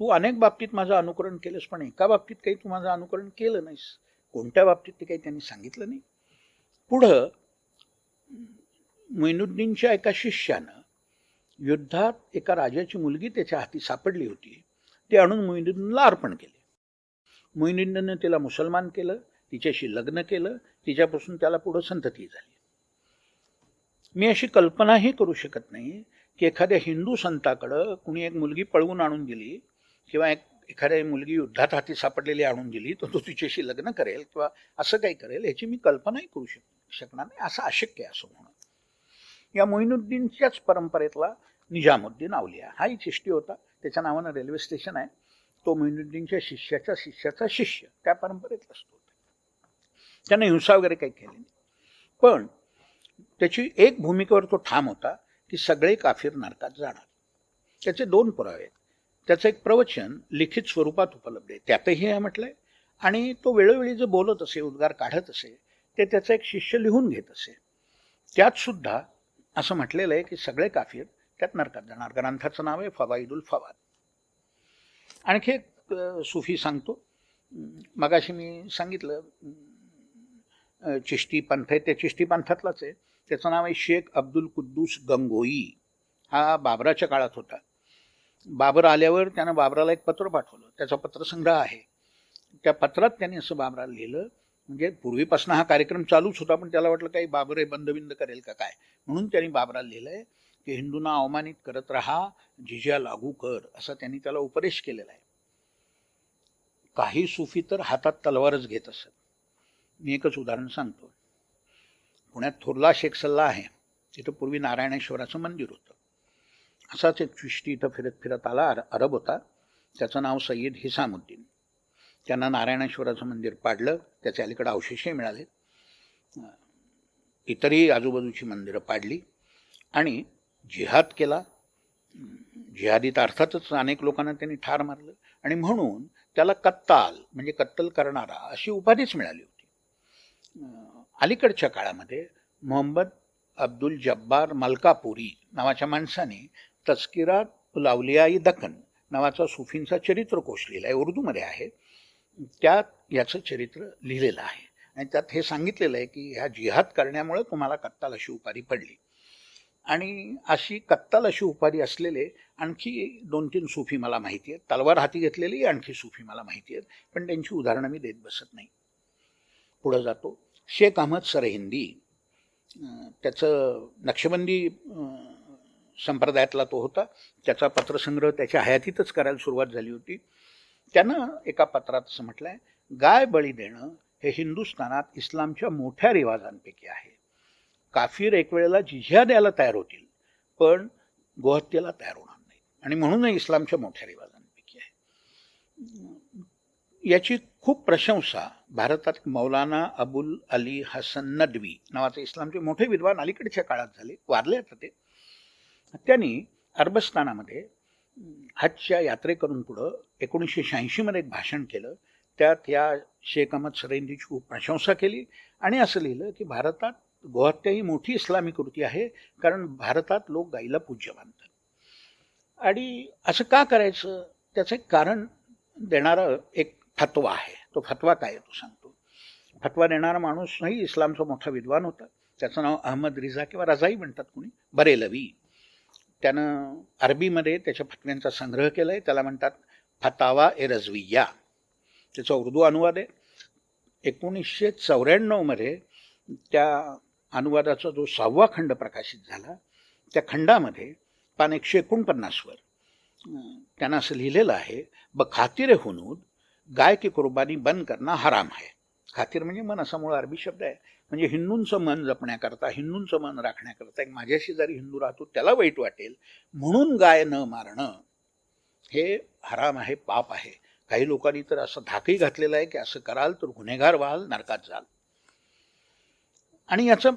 तू अनेक बाबतीत माझं अनुकरण केलंस, पण एका बाबतीत काही तू माझं अनुकरण केलं नाहीस. कोणत्या बाबतीत ते काही त्यांनी सांगितलं नाही. पुढं मोइनुद्दीनच्या एका शिष्यानं युद्धात एका राजाची मुलगी त्याच्या हाती सापडली होती, ते आणून मोइनुद्दीनला अर्पण केले. मोइनुद्दीनने तिला मुसलमान केलं, तिच्याशी लग्न केलं, तिच्यापासून त्याला पुढं संतती झाली. मी अशी कल्पनाही करू शकत नाही की एखाद्या हिंदू संताकडं कुणी एक मुलगी पळवून आणून दिली किंवा एखाद्या मुलगी युद्धात हाती सापडलेली आणून दिली तर तो तिच्याशी लग्न करेल किंवा असं काही करेल, याची मी कल्पनाही करू शकणार नाही. असं अशक्य आहे असं म्हणून. या मोइनुद्दीनच्याच परंपरेतला निजामुद्दीन अवलिया हाही चिश्ती होता. त्याच्या नावानं रेल्वे स्टेशन आहे. तो मोइनुद्दीनच्या शिष्याचा शिष्य त्या परंपरेतला असतो. त्याने हिंसा वगैरे काही केली नाही, पण त्याची एक भूमिकेवर तो ठाम होता की सगळे काफिर नरकात जाणार. त्याचे 2 पुरावे आहेत. त्याचं एक प्रवचन लिखित स्वरूपात उपलब्ध आहे, त्यातही हे म्हटलंय, आणि तो वेळोवेळी जे बोलत असे, उद्गार काढत असे, ते त्याचा एक शिष्य लिहून घेत असे. त्यात सुद्धा असं म्हटलेलं आहे की सगळे काफिर त्यात नरकात जाणार. ग्रंथाचं नाव आहे फवाईदुल फवाद. आणखी एक सुफी सांगतो. मगाशी मी सांगितलं चिश्ती पंथ आहे, त्या चिश्ती पंथातलाच आहे. त्याचं नाव आहे शेख अब्दुल कुद्दूस गंगोई. हा बाबराच्या काळात होता. बाबर आल्यावर त्यानं बाबराला एक पत्र पाठवलं. त्याचा पत्रसंग्रह आहे. त्या पत्रात त्यांनी असं बाबराला लिहिलं, म्हणजे पूर्वीपासून हा कार्यक्रम चालूच होता, पण त्याला वाटलं काही बाबर हे बंदबिंद करेल का काय, म्हणून त्यांनी बाबराला लिहिलंय की हिंदूंना अवमानित करत राहा, जिझिया लागू कर, असं त्यांनी त्याला उपदेश केलेला आहे. काही सुफी तर हातात तलवारच घेत असत. मी एकच उदाहरण सांगतो. पुण्यात थोरला शेख सल्ला आहे, तिथं पूर्वी नारायणेश्वराचं मंदिर होतं. असाच एक चिश्ती इथं फिरत फिरत आला. अरब होता. त्याचं नाव सय्यद हिसामुद्दीन. त्यांना नारायणेश्वराचं मंदिर पाडलं, त्याच्या अलीकडे अवशेषही मिळाले. इतरही आजूबाजूची मंदिरं पाडली आणि जिहाद केला. जिहादीत अर्थातच अनेक लोकांना त्यांनी ठार मारलं आणि म्हणून त्याला कत्ताल म्हणजे कत्तल करणारा अशी उपाधीच मिळाली होती. अलीकडच्या काळामध्ये मोहम्मद अब्दुल जब्बार मलकापुरी नावाच्या माणसाने तस्किरात लावलियाई दक्कन नावाचा सुफींचा चरित्रकोश लिहिला आहे, उर्दूमध्ये आहे. त्यात याचं चरित्र लिहिलेलं आहे आणि त्यात हे सांगितलेलं आहे की ह्या जिहाद करण्यामुळे तुम्हाला कत्ताल अशी उपाधी पडली. आणि अशी कत्ताल अशी उपाधी असलेले आणखी 2-3 सुफी मला माहिती आहेत. तलवार हाती घेतलेली आणखी सुफी मला माहिती आहेत, पण त्यांची उदाहरणं मी देत बसत नाही. पुढं जातो. शेख अहमद सरहिंदी, त्याचं नक्षबंदी संप्रदायातला तो होता. त्याचा पत्रसंग्रह त्याच्या हयातीतच करायला सुरुवात झाली होती. त्यानं एका पत्रात असं म्हटलंय, गाय बळी देणं हे हिंदुस्थानात इस्लामच्या मोठ्या रिवाजांपैकी आहे. काफिर एक वेळेला जिझिया द्यायला तयार होतील, पण गोहत्येला तयार होणार नाही, आणि म्हणूनच इस्लामच्या मोठ्या रिवाजांपैकी आहे. याची खूप प्रशंसा भारतात मौलाना अबुल अली हसन नदवी नावाचे इस्लामचे मोठे विद्वान अलीकडच्या काळात झाले, वारले आता ते. त्यांनी अरबस्तानामध्ये हजच्या यात्रेकरून पुढं 1986 मध्ये एक भाषण केलं. त्यात या शेख अहमद सरहिंदीची खूप प्रशंसा केली आणि असं लिहिलं की भारतात गोहत्या ही मोठी इस्लामी कृती आहे, कारण भारतात लोक गाईला पूज्य मानतात. आणि असं का करायचं, त्याचं एक कारण देणारा एक फतवा आहे. तो फतवा काय आहे तो सांगतो. फतवा देणारा माणूस नाही इस्लामचा मोठा विद्वान होता. त्याचं नाव अहमद रिझा किंवा रजाई म्हणतात कुणी, बरेलवी. त्यानं अरबीमध्ये त्याच्या फतव्यांचा संग्रह केला आहे. त्याला म्हणतात फतावा ए रजविया. त्याचा उर्दू अनुवाद आहे. 1994 मध्ये त्या अनुवादाचा जो 6वा खंड प्रकाशित झाला, त्या खंडामध्ये पान 149 वर त्यांना असं लिहिलेलं आहे, खातिर हुनूद गाय की कुर्बानी बंद करना हराम है. खातिर म्हणजे मन असा मूळ अरबी शब्द आहे. म्हणजे हिंदूंचं मन जपण्याकरता, हिंदूंचं मन राखण्याकरता, एक माझ्याशी जरी हिंदू राहतो त्याला वाईट वाटेल म्हणून गाय न मारणं हे हराम आहे, पाप आहे. काही लोकांनी तर असं धाकही घातलेलं आहे की असं कराल तर गुन्हेगार व्हाल, नरकात जाल. आणि याचा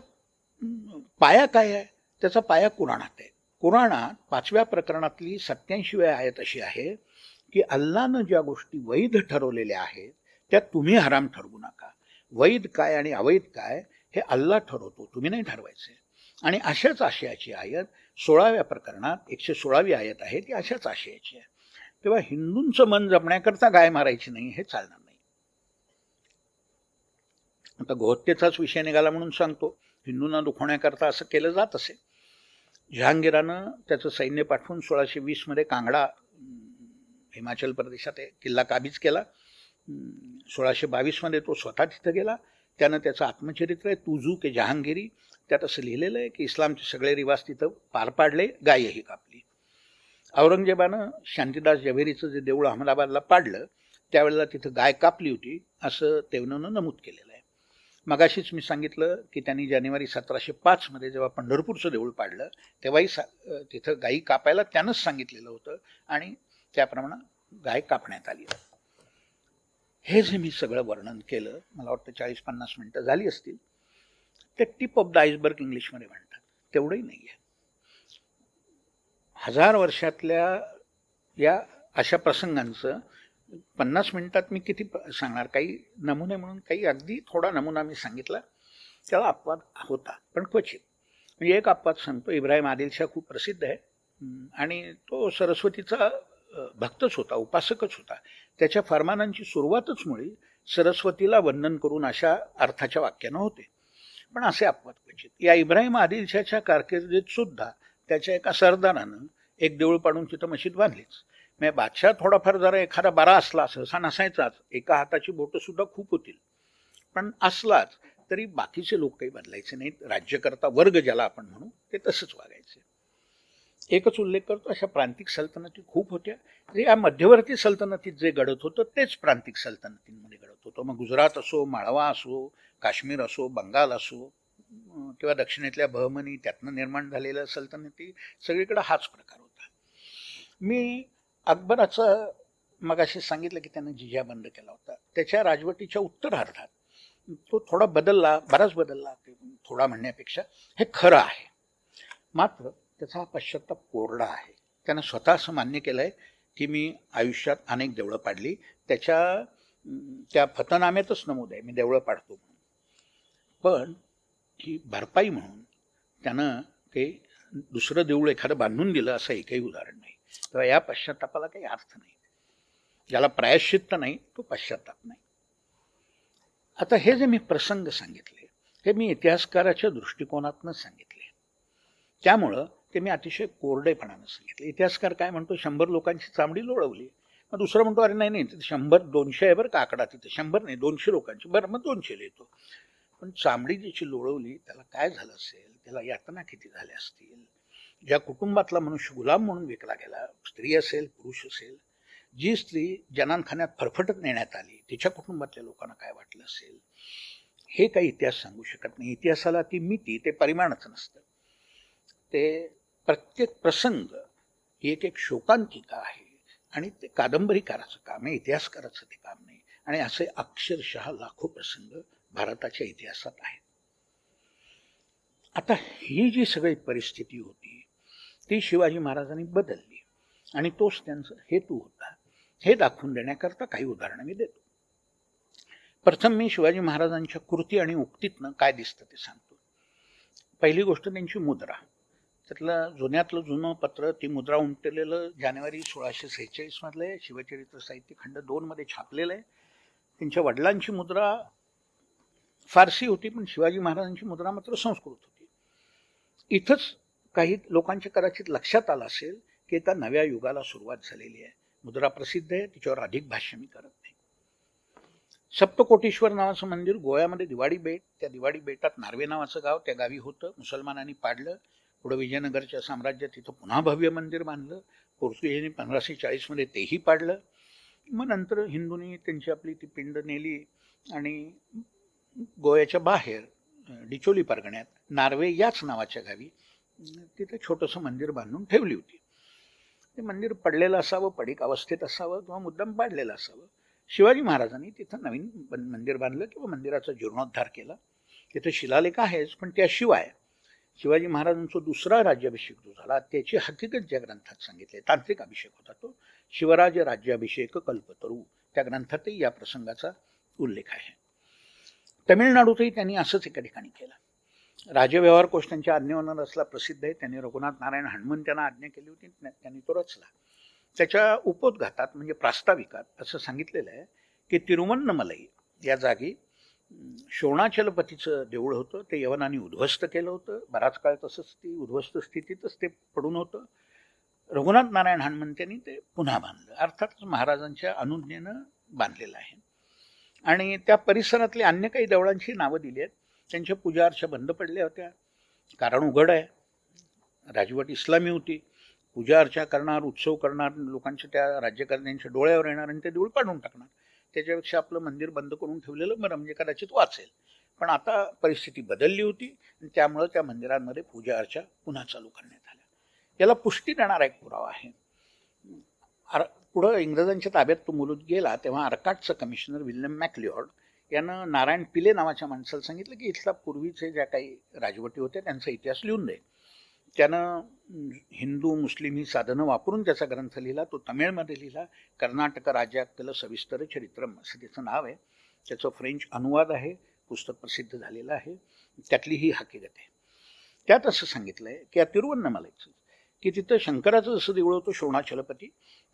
पाया काय आहे, त्याचा पाया कुराणात आहे. कुराणात 5व्या प्रकरणातली 87वी आयत अशी आहे की अल्लानं ज्या गोष्टी वैध ठरवलेल्या आहेत त्या तुम्ही हराम ठरवू नका. वैध काय आणि अवैध काय हे अल्लाह ठरवतो, तुम्ही नाही ठरवायचे. आणि अशाच आशयाची आयत 16व्या प्रकरणात 116वी आयत आहे ती अशाच आशयाची आहे. तेव्हा हिंदूंचं मन जपण्याकरता गाय मारायची नाही हे चालणार नाही. आता गोहत्येचाच विषय निघाला म्हणून सांगतो. हिंदूंना दुखवण्याकरता असं केलं जात असे. जहांगीरानं त्याचं सैन्य पाठवून 1620 मध्ये कांगडा हिमाचल प्रदेशात किल्ला काबीज केला. 1622 मध्ये तो स्वतः तिथं गेला. त्यानं त्याचं आत्मचरित्र आहे तुझू के जहांगीरी, त्यात असं लिहिलेलं आहे की इस्लामचे सगळे रिवाज तिथं पार पाडले, गायही कापली. औरंगजेबानं शांतीदास जव्हेरीचं जे देऊळ अहमदाबादला पाडलं त्यावेळेला तिथं गाय कापली होती असं तेवणनं नमूद केलेलं आहे. मगाशीच मी सांगितलं की त्यांनी जानेवारी 1705 मध्ये जेव्हा पंढरपूरचं देऊळ पाडलं तेव्हाही तिथं गायी कापायला त्यानंच सांगितलेलं होतं आणि त्याप्रमाणे गाय कापण्यात आली. हे जे मी सगळं वर्णन केलं, मला वाटतं 40-50 मिनिटं झाली असतील. ते टिप ऑफ द आईसबर्ग इंग्लिशमध्ये म्हणतात, तेवढंही नाही आहे. 1000 वर्षातल्या या अशा प्रसंगांचं 50 मिनिटात मी किती सांगणार. काही नमुने म्हणून काही अगदी थोडा नमुना मी सांगितला. त्याला अपवाद होता पण क्वचित. म्हणजे एक अपवाद सांगतो. इब्राहिम आदिलशाह खूप प्रसिद्ध आहे आणि तो सरस्वतीचा भक्तच होता, उपासकच होता. त्याच्या फरमानांची सुरुवातच मुळी सरस्वतीला वंदन करून अशा अर्थाच्या वाक्यानं होते. पण असे अपवाद क्वचित. या इब्राहिम आदिलशाहच्या कारकिर्दीत सुद्धा त्याच्या एका सरदारानं एक देऊळ पाडून तिथं मशीद बांधलीच. म्हणजे बादशाह थोडाफार जरा एखादा बारा असला सहसा नसायचाच, एका हाताची बोटं सुद्धा खूप होतील, पण असलाच तरी बाकीचे लोक काही बदलायचे नाहीत. राज्यकर्ता वर्ग ज्याला आपण म्हणू ते तसंच वागायचे. एकच उल्लेख करतो, अशा प्रांतिक सल्तनती खूप होत्या. या मध्यवर्ती सल्तनतीत जे घडत होतं तेच प्रांतिक सल्तनतींमध्ये घडत होतं. मग गुजरात असो, माळवा असो, काश्मीर असो, बंगाल असो किंवा दक्षिणेतल्या बहमनी, त्यातनं निर्माण झालेल्या सल्तनती, सगळीकडे हाच प्रकार होता. मी अकबराचं मगाशी सांगितलं की त्यानं जिझिया बंद केला होता. त्याच्या राजवटीच्या उत्तरार्धात तो थोडा बदलला, बराच बदलला, थोडा म्हणण्यापेक्षा हे खरं आहे. मात्र त्याचा हा पश्चाताप कोरडा आहे. त्यानं स्वतः असं मान्य केलं आहे की मी आयुष्यात अनेक देवळं पाडली. त्या फतनाम्यातच नमूद आहे मी देवळं पाडतो म्हणून. पण ही भरपाई म्हणून त्यानं ते दुसरं देऊळ एखादं बांधून दिलं असं एकही उदाहरण नाही. तेव्हा या पश्चातापाला काही अर्थ नाही. ज्याला प्रायश्चित्त नाही तो पश्चाताप नाही. आता हे जे मी प्रसंग सांगितले हे मी इतिहासकाराच्या दृष्टिकोनातनं सांगितले, त्यामुळं ते मी अतिशय कोरडेपणानं सांगितले. इतिहासकार काय म्हणतो, 100 लोकांची चामडी लोळवली. मग दुसरा म्हणतो अरे नाही 100-200 आहे बरं का आकडा, तिथे 100 नाही 200 लोकांची, बरं मग 200 लिहितो. पण चामडी ज्याची लोळवली त्याला काय झालं असेल, त्याला यातना किती झाल्या असतील. ज्या कुटुंबातला मनुष्य गुलाम म्हणून विकला गेला, स्त्री असेल पुरुष असेल, जी स्त्री जनानखान्यात फरफटत नेण्यात आली तिच्या कुटुंबातल्या लोकांना काय वाटलं असेल, हे काही इतिहास सांगू शकत नाही. इतिहासाला ती मिती, ते परिमाणच नसतं. ते प्रत्येक प्रसंग ही एक शोकांतिका आहे आणि ते कादंबरीकाराचं काम आहे, इतिहासकाराचं ते काम नाही. आणि असे अक्षरशः लाखो प्रसंग भारताच्या इतिहासात आहेत. आता ही जी सगळी परिस्थिती होती ती शिवाजी महाराजांनी बदलली आणि तोच त्यांचा हेतू होता. हे दाखवून देण्याकरता काही उदाहरणं मी देतो. प्रथम मी शिवाजी महाराजांच्या कृती आणि उक्तीतनं काय दिसतं ते सांगतो. पहिली गोष्ट त्यांची मुद्रा. त्यातलं जुन्यातलं जुनं पत्र, ती मुद्रा उमटलेलं जानेवारी 1646 मधलं शिवचरित्र साहित्य खंड 2 मध्ये छापलेलं आहे. त्यांच्या वडिलांची मुद्रा फारसी होती पण शिवाजी महाराजांची मुद्रा मात्र संस्कृत होती. इथंच काही लोकांच्या कदाचित लक्षात आलं असेल की एका नव्या युगाला सुरुवात झालेली आहे. मुद्रा प्रसिद्ध आहे, तिच्यावर अधिक भाष्य मी करत नाही. सप्तकोटीश्वर नावाचं मंदिर गोव्यामध्ये दिवाडी बेट, त्या दिवाडी बेटात नार्वे नावाचं गाव, त्या गावी होतं. मुसलमानांनी पाडलं. पुढे विजयनगरच्या साम्राज्यात तिथं पुन्हा भव्य मंदिर बांधलं. पोर्तुगीजांनी 1540 मध्ये तेही पाडलं. मग नंतर हिंदूंनी त्यांची आपली ती पिंड नेली आणि गोव्याच्या बाहेर डिचोली परगण्यात नार्वे याच नावाच्या गावी तिथे छोटंसं मंदिर बांधून ठेवली होती. ते मंदिर पडलेलं असावं, पडीक अवस्थेत असावं किंवा मुद्दाम पाडलेलं असावं. शिवाजी महाराजांनी तिथं नवीन मंदिर बांधलं किंवा मंदिराचा जीर्णोद्धार केला. तिथं शिलालेख आहेच, पण त्याशिवाय शिवाजी महाराजांचा दुसरा राज्याभिषेक जो झाला त्याची हकीकत ज्या ग्रंथात सांगितले, तांत्रिक अभिषेक होता तो, शिवराज राज्याभिषेक कल्पतरू, त्या ग्रंथातही या प्रसंगाचा उल्लेख आहे. तमिळनाडूतही त्यांनी असंच एका ठिकाणी केलं. राजव्यवहार कोश त्यांच्या आज्ञेवर रचला, प्रसिद्ध आहे. त्यांनी रघुनाथ नारायण हनुमन त्यांना आज्ञा केली होती, त्यांनी तो रचला. त्याच्या उपोद्घातात म्हणजे प्रास्ताविकात असं सांगितलेलं आहे की तिरुवन्नमलई या जागी शोणाचलपतीचं देऊळ होतं, ते यवनांनी उद्ध्वस्त केलं होतं. बराच काळ तसंच ती उद्ध्वस्त स्थितीतच ते पडून होतं. रघुनाथ नारायण हनुमंत्यांनी ते पुन्हा बांधलं, अर्थातच महाराजांच्या अनुज्ञेनं बांधलेलं आहे. आणि त्या परिसरातले अन्य काही देवळांची नावं दिली आहेत. त्यांच्या पूजा अर्चा बंद पडल्या होत्या, कारण उघड आहे, राजवट इस्लामी होती. पूजा अर्चा करणार, उत्सव करणार, लोकांच्या त्या राज्यकर्त्यांच्या डोळ्यावर येणार आणि ते देऊळ पाडून टाकणार. त्याच्यापेक्षा आपलं मंदिर बंद करून ठेवलेलं बरं, म्हणजे कदाचित वाचेल. पण आता परिस्थिती बदलली होती आणि त्यामुळं त्या मंदिरांमध्ये पूजा अर्चा पुन्हा चालू करण्यात आल्या. याला पुष्टी देणारा एक पुरावा आहे. पुढं इंग्रजांच्या ताब्यात तो मुलूद गेला तेव्हा अर्काटचं कमिशनर विल्यम मॅकलिऑड यानं नारायण पिले नावाच्या माणसाला सांगितलं की इथला पूर्वीचे ज्या काही राजवटी होत्या त्यांचा इतिहास लिहून दे. त्यानं हिंदू मुस्लिम ही साधनं वापरून त्याचा ग्रंथ लिहिला. तो तमिळमध्ये लिहिला. कर्नाटक राज्यातलं सविस्तर चरित्रम असं त्याचं नाव आहे. त्याचं फ्रेंच अनुवाद आहे, पुस्तक प्रसिद्ध झालेलं आहे. त्यातली ही हकीकत आहे. त्यात असं सांगितलं आहे की या तिरुवन्नमलाईचं की तिथं शंकराचं जसं देऊळ होतं शोणाचलपती,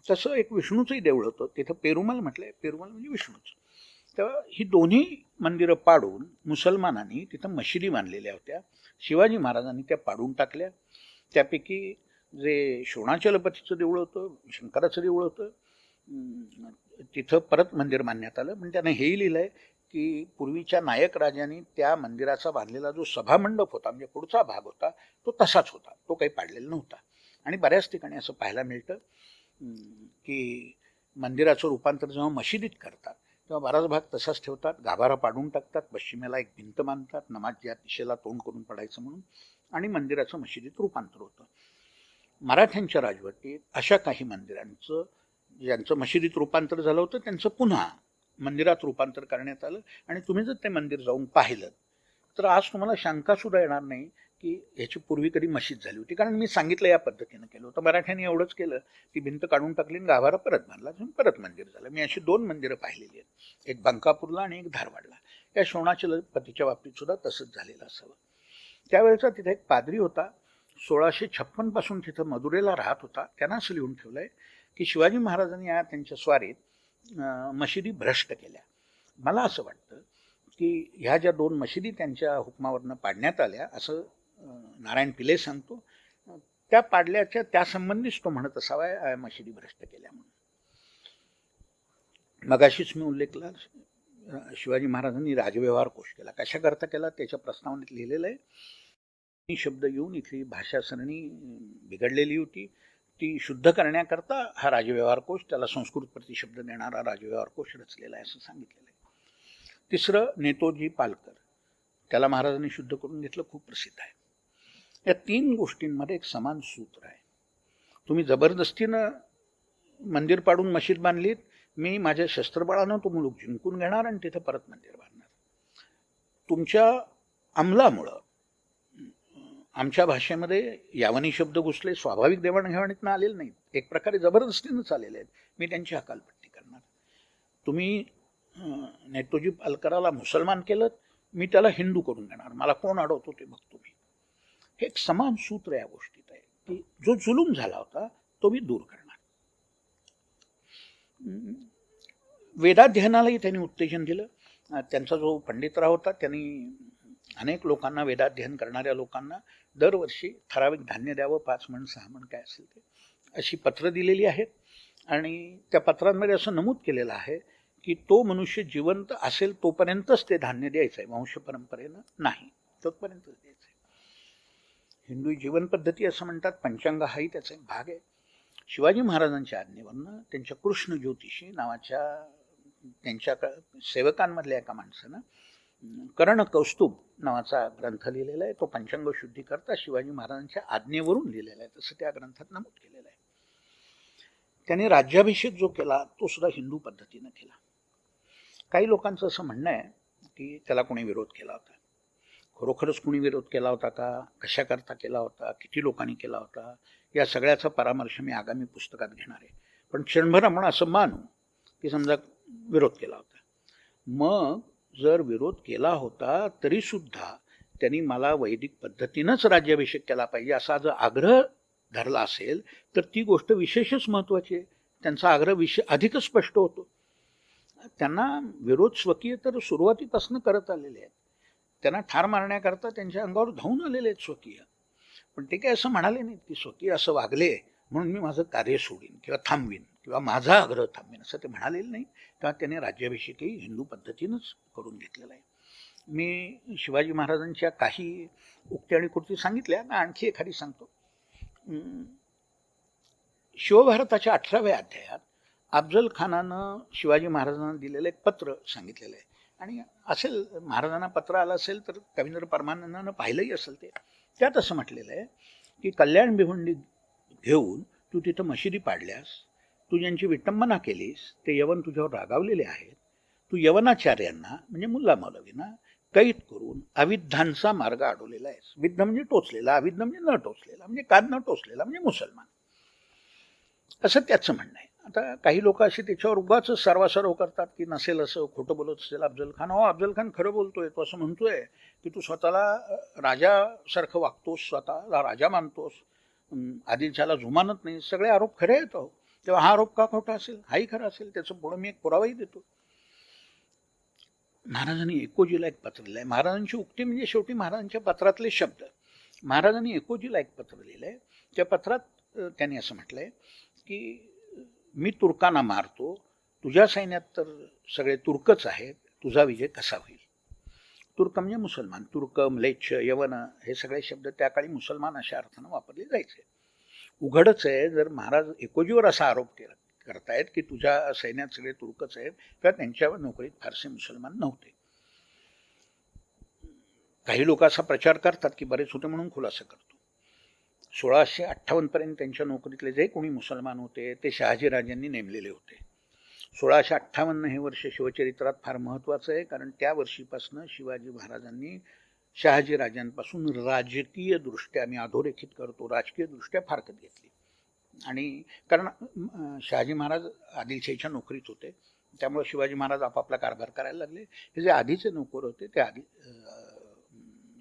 तसं एक विष्णूचंही देऊळ होतं. तिथं पेरुमल म्हटलंय, पेरुमल म्हणजे विष्णूचं. तेव्हा ही दोन्ही मंदिरं पाडून मुसलमानांनी तिथं मशिदी बांधलेल्या होत्या. शिवाजी महाराजांनी त्या पाडून टाकल्या. त्यापैकी जे शोणाचलपतीचं देऊळ होतं, शंकराचं देऊळ होतं, तिथं परत मंदिर बांधण्यात आलं. पण त्यानं हेही लिहिलं आहे की पूर्वीच्या नायक राजांनी त्या मंदिराचा बांधलेला जो सभामंडप होता, म्हणजे पुढचा भाग होता, तो तसाच होता, तो काही पाडलेला नव्हता. आणि बऱ्याच ठिकाणी असं पाहायला मिळतं की मंदिराचं रूपांतर जेव्हा मशिदीत करतात तेव्हा बराच भाग तसाच ठेवतात, गाभारा पाडून टाकतात, पश्चिमेला एक भिंत बांधतात, नमाज ज्या दिशेला तोंड करून पडायचं म्हणून, आणि मंदिराचं मशिदीत रूपांतर होतं. मराठ्यांच्या राजवटीत अशा काही मंदिरांचं ज्यांचं मशिदीत रूपांतर झालं होतं त्यांचं पुन्हा मंदिरात रूपांतर करण्यात आलं. आणि तुम्ही जर ते मंदिर जाऊन पाहिलं तर आज तुम्हाला शंकासुद्धा येणार नाही की ह्याची पूर्वी कधी मशीद झाली होती, कारण मी सांगितलं या पद्धतीनं केलं होतं. मराठ्यांनी एवढंच केलं, ती भिंत काढून टाकली आणि गाभारा परत बांधला, परत मंदिर झालं. मी अशी 2 मंदिरं पाहिलेली आहेत, एक बंकापूरला आणि एक धारवाडला. या शोणाचलपतीच्या बाबतीत सुद्धा तसंच झालेलं असावं. त्यावेळेचा तिथे एक पादरी होता, 1656 पासून तिथं मदुरेला राहत होता. त्यांना असं लिहून ठेवलंय की शिवाजी महाराजांनी या त्यांच्या स्वारीत मशिदी भ्रष्ट केल्या. मला असं वाटतं की ह्या ज्या 2 मशिदी त्यांच्या हुकमावरनं पाडण्यात आल्या असं नारायण पिले सांगतो, त्या पाडल्याच्या त्यासंबंधीच तो म्हणत असावा मशिदी भ्रष्ट केल्या म्हणून. मगाशीच मी उल्लेख केला, शिवाजी महाराजांनी राजव्यवहार कोश केला. कशाकरता केला त्याच्या प्रस्तावनेत लिहिलेलं आहे. शब्द येऊन इथली भाषा सरणी बिघडलेली होती, ती शुद्ध करण्याकरता हा राजव्यवहार कोश, त्याला संस्कृत प्रतिशब्द देणारा राजव्यवहार कोश रचलेला आहे असं सांगितलेलं आहे. तिसरं नेतोजी पालकर, त्याला महाराजांनी शुद्ध करून घेतलं, खूप प्रसिद्ध आहे. या 3 गोष्टींमध्ये एक समान सूत्र आहे. तुम्ही जबरदस्तीनं मंदिर पाडून मशीद बांधलीत, मी माझ्या शस्त्रबळानं तो मुलूक जिंकून घेणार आणि तिथं परत मंदिर बांधणार. तुमच्या अंमलामुळं आमच्या भाषेमध्ये यावनी शब्द घुसले, स्वाभाविक देवाणघेवाणीतनं आलेले नाहीत, एक प्रकारे जबरदस्तीनं चाललेले आहेत. मी त्यांची हकालपट्टी करणार. तुम्ही नेतोजी पालकराला मुसलमान केलं, मी त्याला हिंदू करून देणार. मला कोण अडवतो ते बघतो मी. हे एक समान सूत्र या गोष्टीत आहे की जो जुलूम झाला होता तो मी दूर करणार. वेदाध्ययनालाही त्यांनी उत्तेजन दिलं. त्यांचा जो पंडितराव होता त्यांनी अनेक लोकांना, वेदाध्ययन करणाऱ्या लोकांना दरवर्षी ठराविक धान्य द्यावं, 5 मण 6 मण काय असेल ते, अशी पत्र दिलेली आहेत. आणि त्या पत्रांमध्ये असं नमूद केलेलं आहे की तो मनुष्य जिवंत असेल तोपर्यंतच ते धान्य द्यायचं आहे, वंश परंपरेनं नाही, तोपर्यंतच द्यायचं आहे. हिंदू जीवन पद्धती असं म्हणतात. पंचांग हाही त्याचा एक भाग आहे. शिवाजी महाराजांच्या आज्ञेवरनं त्यांच्या कृष्ण ज्योतिषी नावाच्या त्यांच्या सेवकांमधल्या एका माणसानं कर्ण कौस्तुभ नावाचा ग्रंथ लिहिलेला आहे. तो पंचांग शुद्धी करता शिवाजी महाराजांच्या आज्ञेवरून लिहिलेला आहे, तसं त्या ग्रंथात नमूद केलेलं आहे. त्यांनी राज्याभिषेक जो केला तो सुद्धा हिंदू पद्धतीनं केला. काही लोकांचं असं म्हणणं आहे की त्याला कोणी विरोध केला होता. खरोखरच कुणी विरोध केला होता का, कशाकरता केला होता, किती लोकांनी केला होता, या सगळ्याचा परामर्श मी आगामी पुस्तकात घेणार आहे. पण क्षणभर आपण असं मानू की समजा विरोध केला होता. मग जर विरोध केला होता तरीसुद्धा त्यांनी मला वैदिक पद्धतीनंच राज्याभिषेक केला पाहिजे असा जर आग्रह धरला असेल तर ती गोष्ट विशेषच महत्त्वाची आहे. त्यांचा आग्रह अधिकच स्पष्ट होतो. त्यांना विरोध स्वकीय तर सुरुवातीपासून करत आलेले आहेत. त्यांना ठार मारण्याकरता त्यांच्या अंगावर धावून आलेले आहेत स्वकीय. पण ते काय असं म्हणाले नाहीत की स्वकीय असं वागले म्हणून मी माझं कार्य सोडीन किंवा थांबवीन किंवा माझा आग्रह थांबवीन, असं ते म्हणालेलं नाही. तेव्हा त्याने राज्याभिषेकही हिंदू पद्धतीनंच करून घेतलेला आहे. मी शिवाजी महाराजांच्या काही उक्ती आणि कृती सांगितल्या, आणखी एखादी सांगतो. शिवभारताच्या 18व्या अध्यायात अफजल खानानं शिवाजी महाराजांना दिलेलं एक पत्र सांगितलेलं आहे. आणि असेल महाराजांना पत्र आलं असेल तर कवींद्र परमानंदानं पाहिलंही असेल ते. त्यात असं म्हटलेलं आहे की कल्याण भिवंडी घेऊन तू तिथं मशिदी पाडल्यास, तू ज्यांची विटंबना केलीस ते यवन तुझ्यावर रागावलेले आहेत. तू यवनाचार्यांना म्हणजे मुल्ला मौलवींना कैद करून अविद्धांचा मार्ग अडवलेला आहेस. विद्ध म्हणजे टोचलेला, अविद्ध म्हणजे न टोचलेला, म्हणजे काद न टोचलेला म्हणजे मुसलमान, असं त्याचं म्हणणं आहे. आता काही लोक असे त्याच्यावर उगाच सर्वासर्व करतात की नसेल असं, खोटं बोलत असेल अफजल खान. हो, अफजल खान खरं बोलतोय. तो असं म्हणतोय की तू स्वतःला राजासारखं वागतोस, स्वतःला राजा मानतोस, आदिलशाला जुमानत नाही. सगळे आरोप खरे आहेत. तेव्हा हा आरोप का खोटा असेल? हाही खरा असेल. त्याचं पुढं मी एक पुरावाही देतो. महाराजांनी एकोजीला एक पत्र लिहिलंय. महाराजांची उक्ती म्हणजे शेवटी महाराजांच्या पत्रातले शब्द. महाराजांनी एकोजीला एक पत्र लिहिलंय. त्या पत्रात त्यांनी असं म्हटलंय की मी तुर्कांना मारतो, तुझ्या सैन्यात तर सगळे तुर्कच आहेत, तुझा विजय कसा होईल? तुर्क म्हणजे मुसलमान. तुर्क, म्लेच्छ, यवन हे सगळे शब्द त्या काळी मुसलमान अशा अर्थानं वापरले जायचे. उघडच आहे जर महाराज एकोजीवर असा आरोप करतायत की तुझ्या सैन्यात सगळे तुर्कच आहेत, तर त्यांच्यावर नोकरीत फारसे मुसलमान नव्हते. काही लोक असा प्रचार करतात की बरेच होते म्हणून खुलासा करतो. 1658 पर्यंत त्यांच्या नोकरीतले जे कोणी मुसलमान होते ते शहाजीराजांनी नेमलेले होते. 1658 हे वर्ष शिवचरित्रात फार महत्त्वाचं आहे, कारण त्या वर्षीपासून शिवाजी महाराजांनी शहाजीराजांपासून राजकीय दृष्ट्या, मी अधोरेखित करतो, राजकीय दृष्ट्या फारकत घेतली. आणि कारण शहाजी महाराज आदिलशाहीच्या नोकरीत होते, त्यामुळे शिवाजी महाराज आपापला कारभार करायला लागले. हे जे आधीचे नोकर होते ते आधी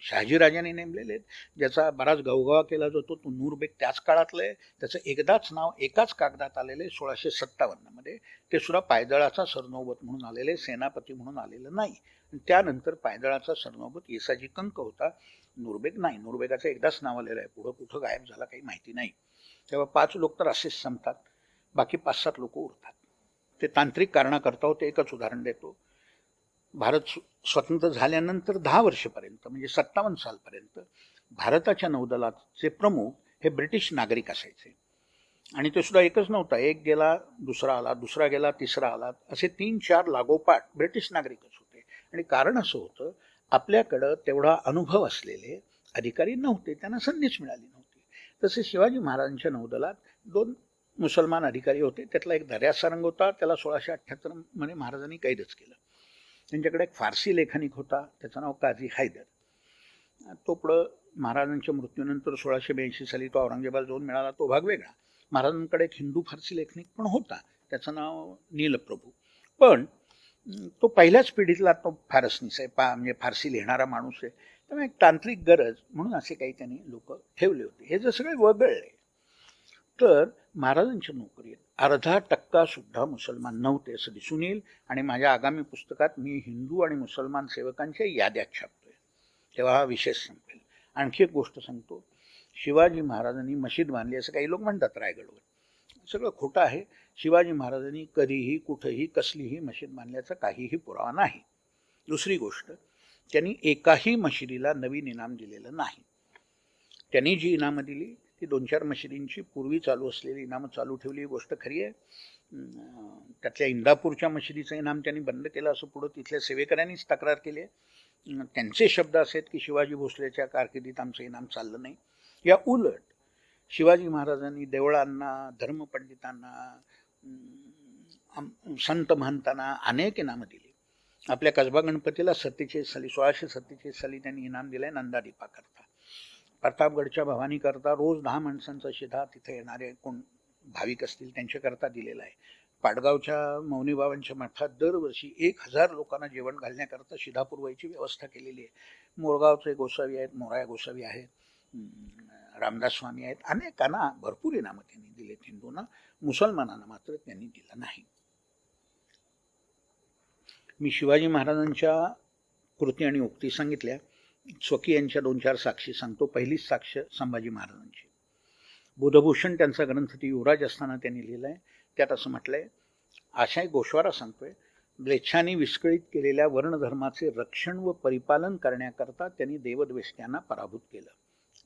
शहाजीराजांनी नेमलेले आहेत. ज्याचा बराच गवगवा केला जातो तो नूरबेग त्याच काळातलं आहे. त्याचं एकदाच नाव एकाच कागदात आलेलं आहे 1657 मध्ये. ते सुद्धा पायदळाचा सरनौबत म्हणून आलेले, सेनापती म्हणून आलेलं नाही. त्यानंतर पायदळाचा सरनौबत येसाजी कंक होता, नूरबेग नाही. नूरबेगाचं एकदाच नाव आलेलं आहे, पुढं कुठं गायब झाला काही माहिती नाही. तेव्हा 5 लोक तर असेच संपतात, बाकी 5-7 लोक उरतात. ते तांत्रिक कारणाकरता होते. एकच उदाहरण देतो. भारत स्वतंत्र झाल्यानंतर 10 वर्षपर्यंत म्हणजे 57 सालपर्यंत भारताच्या नौदलाचे प्रमुख हे ब्रिटिश नागरिक असायचे. आणि ते सुद्धा एकच नव्हता, एक गेला दुसरा आला, दुसरा गेला तिसरा आला, असे 3-4 लागोपाठ ब्रिटिश नागरिकच होते. आणि कारण असं होतं, आपल्याकडं तेवढा अनुभव असलेले अधिकारी नव्हते, त्यांना संधीच मिळाली नव्हती. तसे शिवाजी महाराजांच्या नौदलात 2 मुसलमान अधिकारी होते. त्यातला एक दर्यासारंग होता, त्याला 1678 मध्ये महाराजांनी कैदच केलं. त्यांच्याकडे एक फारसी लेखनिक होता, त्याचं नाव काझी हैदर. तो पुढं महाराजांच्या मृत्यूनंतर 1682 साली तो औरंगजेबाला जाऊन मिळाला, तो भाग वेगळा. महाराजांकडे एक हिंदू फारसी लेखनिक पण होता, त्याचं नाव नीलप्रभू. पण तो पहिल्याच पिढीतला तो फारसनीस आहे, म्हणजे फारसी लिहिणारा माणूस आहे. त्यामुळे एक तांत्रिक गरज म्हणून असे काही त्यांनी लोक ठेवले होते. हे जर सगळे वगळले तर महाराजांच्या नोकरीत 0.5% सुद्धा मुसलमान नव्हते असं दिसून येईल. आणि माझ्या आगामी पुस्तकात मी हिंदू आणि मुसलमान सेवकांच्या याद्या छापतोय, तेव्हा हा विषय संपेल. आणखी एक गोष्ट सांगतो. शिवाजी महाराजांनी मशीद बांधली असं काही लोक म्हणतात रायगडवर. सगळं खोटं आहे. शिवाजी महाराजांनी कधीही कुठेही कसलीही मशीद बांधल्याचा काहीही पुरावा नाही. दुसरी गोष्ट, त्यांनी एकाही मशिदीला नवीन इनाम दिलेलं नाही. त्यांनी जी इनामं दिली ती 2-4 मशिदींची पूर्वी चालू असलेली इनामं चालू ठेवली, ही गोष्ट खरी आहे. त्यातल्या इंदापूरच्या मशिदीचं इनाम त्यांनी बंद केलं असं पुढं तिथल्या सेवेकऱ्यांनीच तक्रार केली आहे. त्यांचे शब्द असे आहेत की शिवाजी भोसलेच्या कारकिर्दीत आमचं इनाम चाललं नाही. या उलट शिवाजी महाराजांनी देवळांना, धर्मपंडितांना, संत महंतांना अनेक इनामं दिली. आपल्या कसबा गणपतीला 1647 साली त्यांनी इनाम दिलंय नंदादीपा करता. प्रतापगडच्या भवानी करता रोज 10 माणसांचा शिधा तिथे येणारे कोण भाविक असतील त्यांच्याकरता दिलेला आहे. पाडगावच्या मौनीबाबांच्या मठात दरवर्षी 1000 लोकांना जेवण घालण्याकरता शिधा पुरवायची व्यवस्था केलेली आहे. मोरगावचे गोसावी आहेत, मोराया गोसावी आहेत, रामदास स्वामी आहेत, अनेकांना भरपूर इनामं त्यांनी दिलेत हिंदूंना. मुसलमानांना मात्र त्यांनी दिलं नाही. मी शिवाजी महाराजांच्या कृती आणि उक्ती सांगितल्या. स्वकीयांच्या 2-4 साक्षी सांगतो. पहिलीच साक्ष संभाजी महाराजांची. बुधभूषण त्यांचा ग्रंथ ती युवराज असताना त्यांनी लिहिलाय. त्यात असं म्हटलंय, आशाय गोश्वारा सांगतोय, म्लेच्छांनी विस्कळीत केलेल्या वर्णधर्माचे रक्षण व परिपालन करण्याकरता त्यांनी देवद्वेष्ट्यांना पराभूत केलं.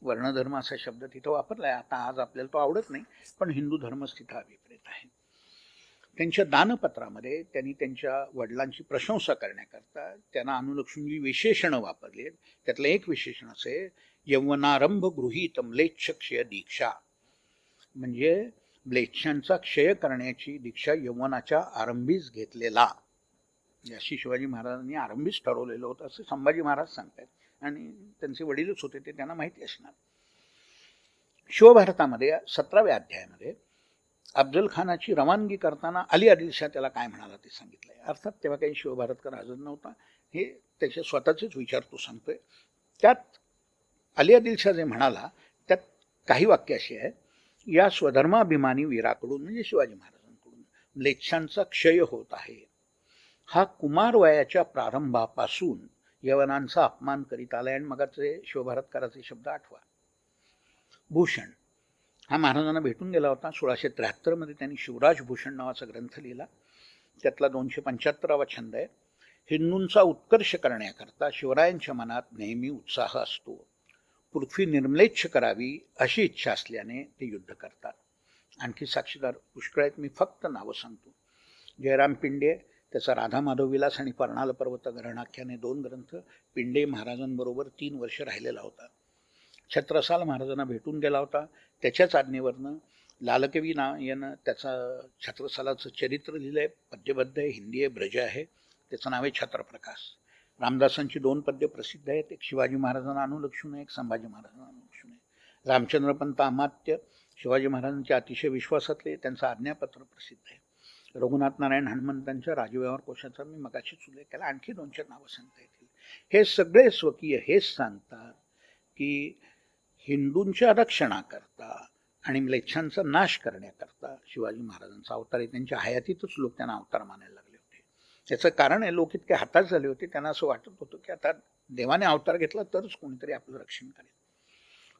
वर्णधर्म असा शब्द तिथं वापरलाय. आता आज आपल्याला तो आवडत नाही, पण हिंदू धर्मच तिथं अभिप्रेत आहे. त्यांच्या दानपत्रामध्ये त्यांनी त्यांच्या वडिलांची प्रशंसा करण्याकरता त्यांना अनुलक्षून विशेषणं वापरली आहेत. त्यातलं एक विशेषण असे, यौवनारंभ गृहीत म्लेच्छ क्षय दीक्षा, म्हणजे म्लेच्छांचा क्षय करण्याची दीक्षा यौवनाच्या आरंभीच घेतलेला. अशी शिवाजी महाराजांनी आरंभीच ठरवलेलं होतं असं संभाजी महाराज सांगतात. आणि त्यांचे वडीलच होते ते त्यांना माहिती असणार. शिवभारतामध्ये 17व्या अध्यायामध्ये अफजल खानाची रवानगी करताना अली आदिलशाह त्याला काय म्हणाला ते सांगितलंय. अर्थात तेव्हा काही शिवभारतकर हजर नव्हता, हे त्याचे स्वतःचेच विचार तो सांगतोय. त्यात अली आदिलशाह जे म्हणाला त्यात काही वाक्य अशी आहे, या स्वधर्माभिमानी वीराकडून म्हणजे शिवाजी महाराजांकडून म्लेच्छांचा क्षय होत आहे. हा कुमार वयाच्या प्रारंभापासून यवनांचा अपमान करीत आलाय. आणि मगाचे शिवभारतकाराचे शब्द आठवा. भूषण हा महाराजांना भेटून गेला होता. 1673 मध्ये त्यांनी शिवराज भूषण नावाचा ग्रंथ लिहिला. त्यातला 275वा छंद आहे, हिंदूंचा उत्कर्ष करण्याकरता शिवरायांच्या मनात नेहमी उत्साह असतो. पृथ्वी निर्मलेच्छ करावी अशी इच्छा असल्याने ते युद्ध करतात. आणखी साक्षीदार पुष्कळ आहेत, मी फक्त नावं सांगतो. जयराम पिंडे, त्याचा राधा माधव विलास आणि पर्णाल पर्वत ग्रहणाख्याने 2 ग्रंथ. पिंडे महाराजांबरोबर 3 वर्ष राहिलेला होता. छत्रसाल महाराजांना भेटून गेला होता. त्याच्याच आज्ञेवरनं लालकवी यानं त्याचा छत्रसालाचं चरित्र लिहिलंय. पद्यबद्ध आहे, हिंदी आहे, ब्रज आहे. त्याचं नाव आहे छत्रप्रकाश. रामदासांची 2 पद्य प्रसिद्ध आहेत. एक शिवाजी महाराजांना अनुलक्षून आहे, एक संभाजी महाराजांना अनुलक्षून आहे. रामचंद्रपंत अमात्य शिवाजी महाराजांच्या अतिशय विश्वासातले, त्यांचं आज्ञापत्र प्रसिद्ध आहे. रघुनाथ नारायण हनुमंतांच्या राजव्यवहार कोशाचा मी मगाशीच उल्लेख केला. आणखी 2-4 नावं सांगता येतील. हे सगळे स्वकीय हेच सांगतात की हिंदूंच्या रक्षणाकरता आणि म्लेच्छांचा नाश करण्याकरता शिवाजी महाराजांचा अवतार आहे. त्यांच्या हयातीतच लोक त्यांना अवतार मानायला लागले होते. त्याचं कारण आहे, लोक इतके हताश झाले होते, त्यांना असं वाटत होतं की आता देवाने अवतार घेतला तरच कोणीतरी आपलं रक्षण करेल.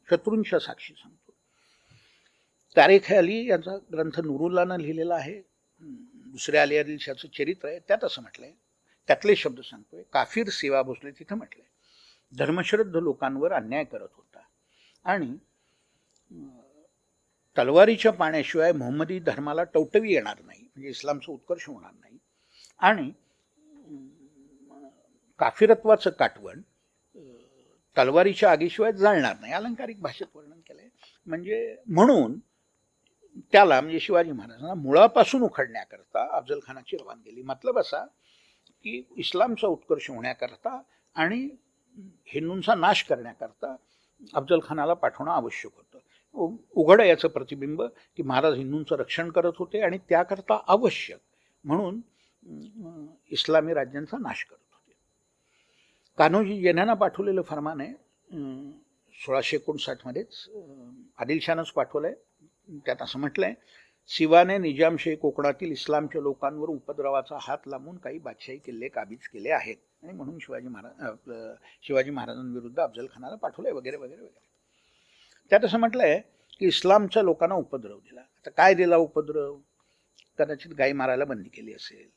शत्रूंच्या साक्षी सांगतो. तारीख अली यांचा ग्रंथ नुरुल्लानं लिहिलेला आहे. दुसऱ्या अली आदिलशाहचं चरित्र आहे. त्यात असं म्हटलंय, त्यातले शब्द सांगतोय. काफिर सेवा भोसले तिथं म्हटलंय, धर्मश्रद्ध लोकांवर अन्याय करत होता आणि तलवारीच्या पाण्याशिवाय मोहम्मदी धर्माला टवटवी येणार नाही, म्हणजे इस्लामचा उत्कर्ष होणार नाही. आणि काफिरत्वाचं काटवण तलवारीच्या आगीशिवाय जाळणार नाही, अलंकारिक भाषेत वर्णन केलंय. म्हणजे म्हणून त्याला म्हणजे शिवाजी महाराजांना मुळापासून उखडण्याकरता अफजल खानाची रवानगी केली. मतलब असा की इस्लामचा उत्कर्ष होण्याकरता आणि हिंदूंचा नाश करण्याकरता अफजल खानाला पाठवणं आवश्यक होतं. उघड याचं प्रतिबिंब की महाराज हिंदूंचं रक्षण करत होते आणि त्याकरता आवश्यक म्हणून इस्लामी राज्यांचा नाश करत होते. कान्होजी यांना पाठवलेलं फरमान आहे 1659 मध्येच आदिलशाहनंच पाठवलंय. त्यात असं म्हटलंय, शिवाने निजामशाही कोकणातील इस्लामच्या लोकांवर उपद्रवाचा हात लावून काही बादशाही किल्ले काबीज केले आहेत आणि म्हणून शिवाजी महाराजांविरुद्ध अफजल खानाला पाठवलंय वगैरे वगैरे वगैरे. त्यात असं म्हटलंय की इस्लामच्या लोकांना उपद्रव दिला. आता काय दिला उपद्रव? कदाचित गाई मारायला बंदी केली असेल,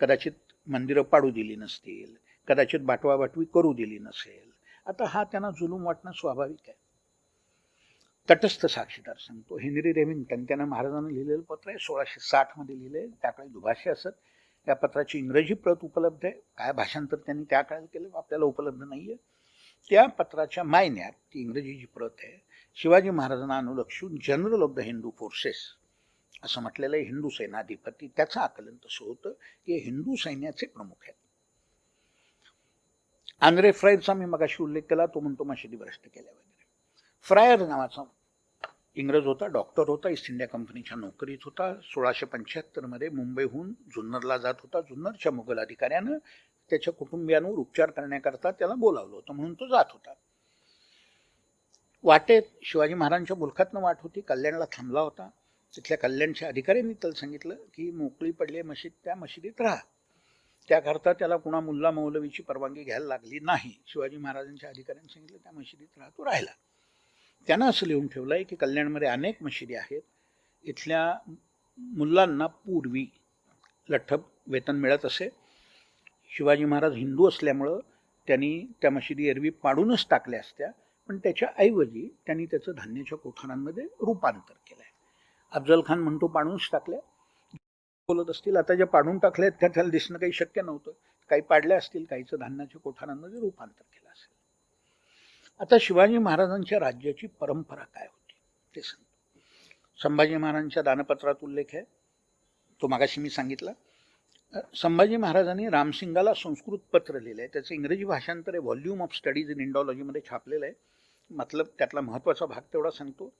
कदाचित मंदिरं पाडू दिली नसतील, कदाचित बाटवाबाटवी करू दिली नसेल. आता हा त्यांना जुलूम वाटणं स्वाभाविक आहे. तटस्थ साक्षीदार सांगतो, हेनरी रेमिंग्टन त्यानं महाराजांना लिहिलेलं पत्र आहे, 1660 मध्ये लिहिले. त्याकडे दुभाषी असत. या पत्राची इंग्रजी प्रत उपलब्ध आहे. काय भाषांतर त्यांनी त्या काळात केलं आपल्याला उपलब्ध नाहीये. त्या पत्राच्या मायन्यात ती इंग्रजी जी प्रत आहे, शिवाजी महाराजांना अनुलक्षून general of the Hindu forces असं म्हटलेलं आहे. हिंदू सेनाधिपती. त्याचं आकलन तसं होतं की हिंदू सैन्याचे प्रमुख आहेत. आंद्रे फ्रायरचा मी मगाशी उल्लेख केला, तो म्हणतो मशिदी भ्रष्ट केल्या वगैरे. फ्रायर नावाचा इंग्रज होता, डॉक्टर होता, ईस्ट इंडिया कंपनीच्या नोकरीत होता. 1675 मुंबईहून जुन्नरला जात होता. जुन्नरच्या मुघल अधिकाऱ्यानं त्याच्या कुटुंबियांवर उपचार करण्याकरता त्याला बोलावलं होतं, म्हणून तो जात होता. वाटेत शिवाजी महाराजांच्या मुलखातनं वाट होती, कल्याणला थांबला होता. तिथल्या कल्याणच्या अधिकाऱ्यांनी त्याला सांगितलं की मोकळी पडली मशीद, त्या मशिदीत राहा. त्याकरता त्याला कुणा मुल्ला मौलवीची परवानगी घ्यायला लागली नाही. शिवाजी महाराजांच्या अधिकाऱ्यांनी सांगितलं त्या मशिदीत राहा, तो राहिला. त्यानं असं लिहून ठेवलं आहे की कल्याणमध्ये अनेक मशिदी आहेत, इथल्या मुल्लांना पूर्वी लठ्ठप वेतन मिळत असे. शिवाजी महाराज हिंदू असल्यामुळं त्यांनी त्या मशिदी एरवी पाडूनच टाकल्या असत्या, पण त्याच्या ऐवजी त्यांनी त्याचं धान्याच्या कोठारांमध्ये रूपांतर केलं आहे. अफजल खान म्हणतो पाडूनच टाकल्या, बोलत असतील. आता ज्या पाडून टाकल्या त्या त्याला दिसणं काही शक्य नव्हतं. काही पाडल्या असतील, काहीचं धान्याच्या कोठारांमध्ये रूपांतर केलं असेल. आता शिवाजी महाराजांच्या राज्याची परंपरा काय होती ते सांगतो. संभाजी महाराजांच्या दानपत्रात उल्लेख आहे, तो मागाशी मी सांगितला. संभाजी महाराजांनी रामसिंगाला संस्कृत पत्र लिहिलं आहे, त्याचं इंग्रजी भाषांतर आहे, व्हॉल्यूम ऑफ स्टडीज इन इंडॉलॉजीमध्ये छापलेलं आहे. मतलब त्यातला महत्त्वाचा भाग तेवढा सांगतो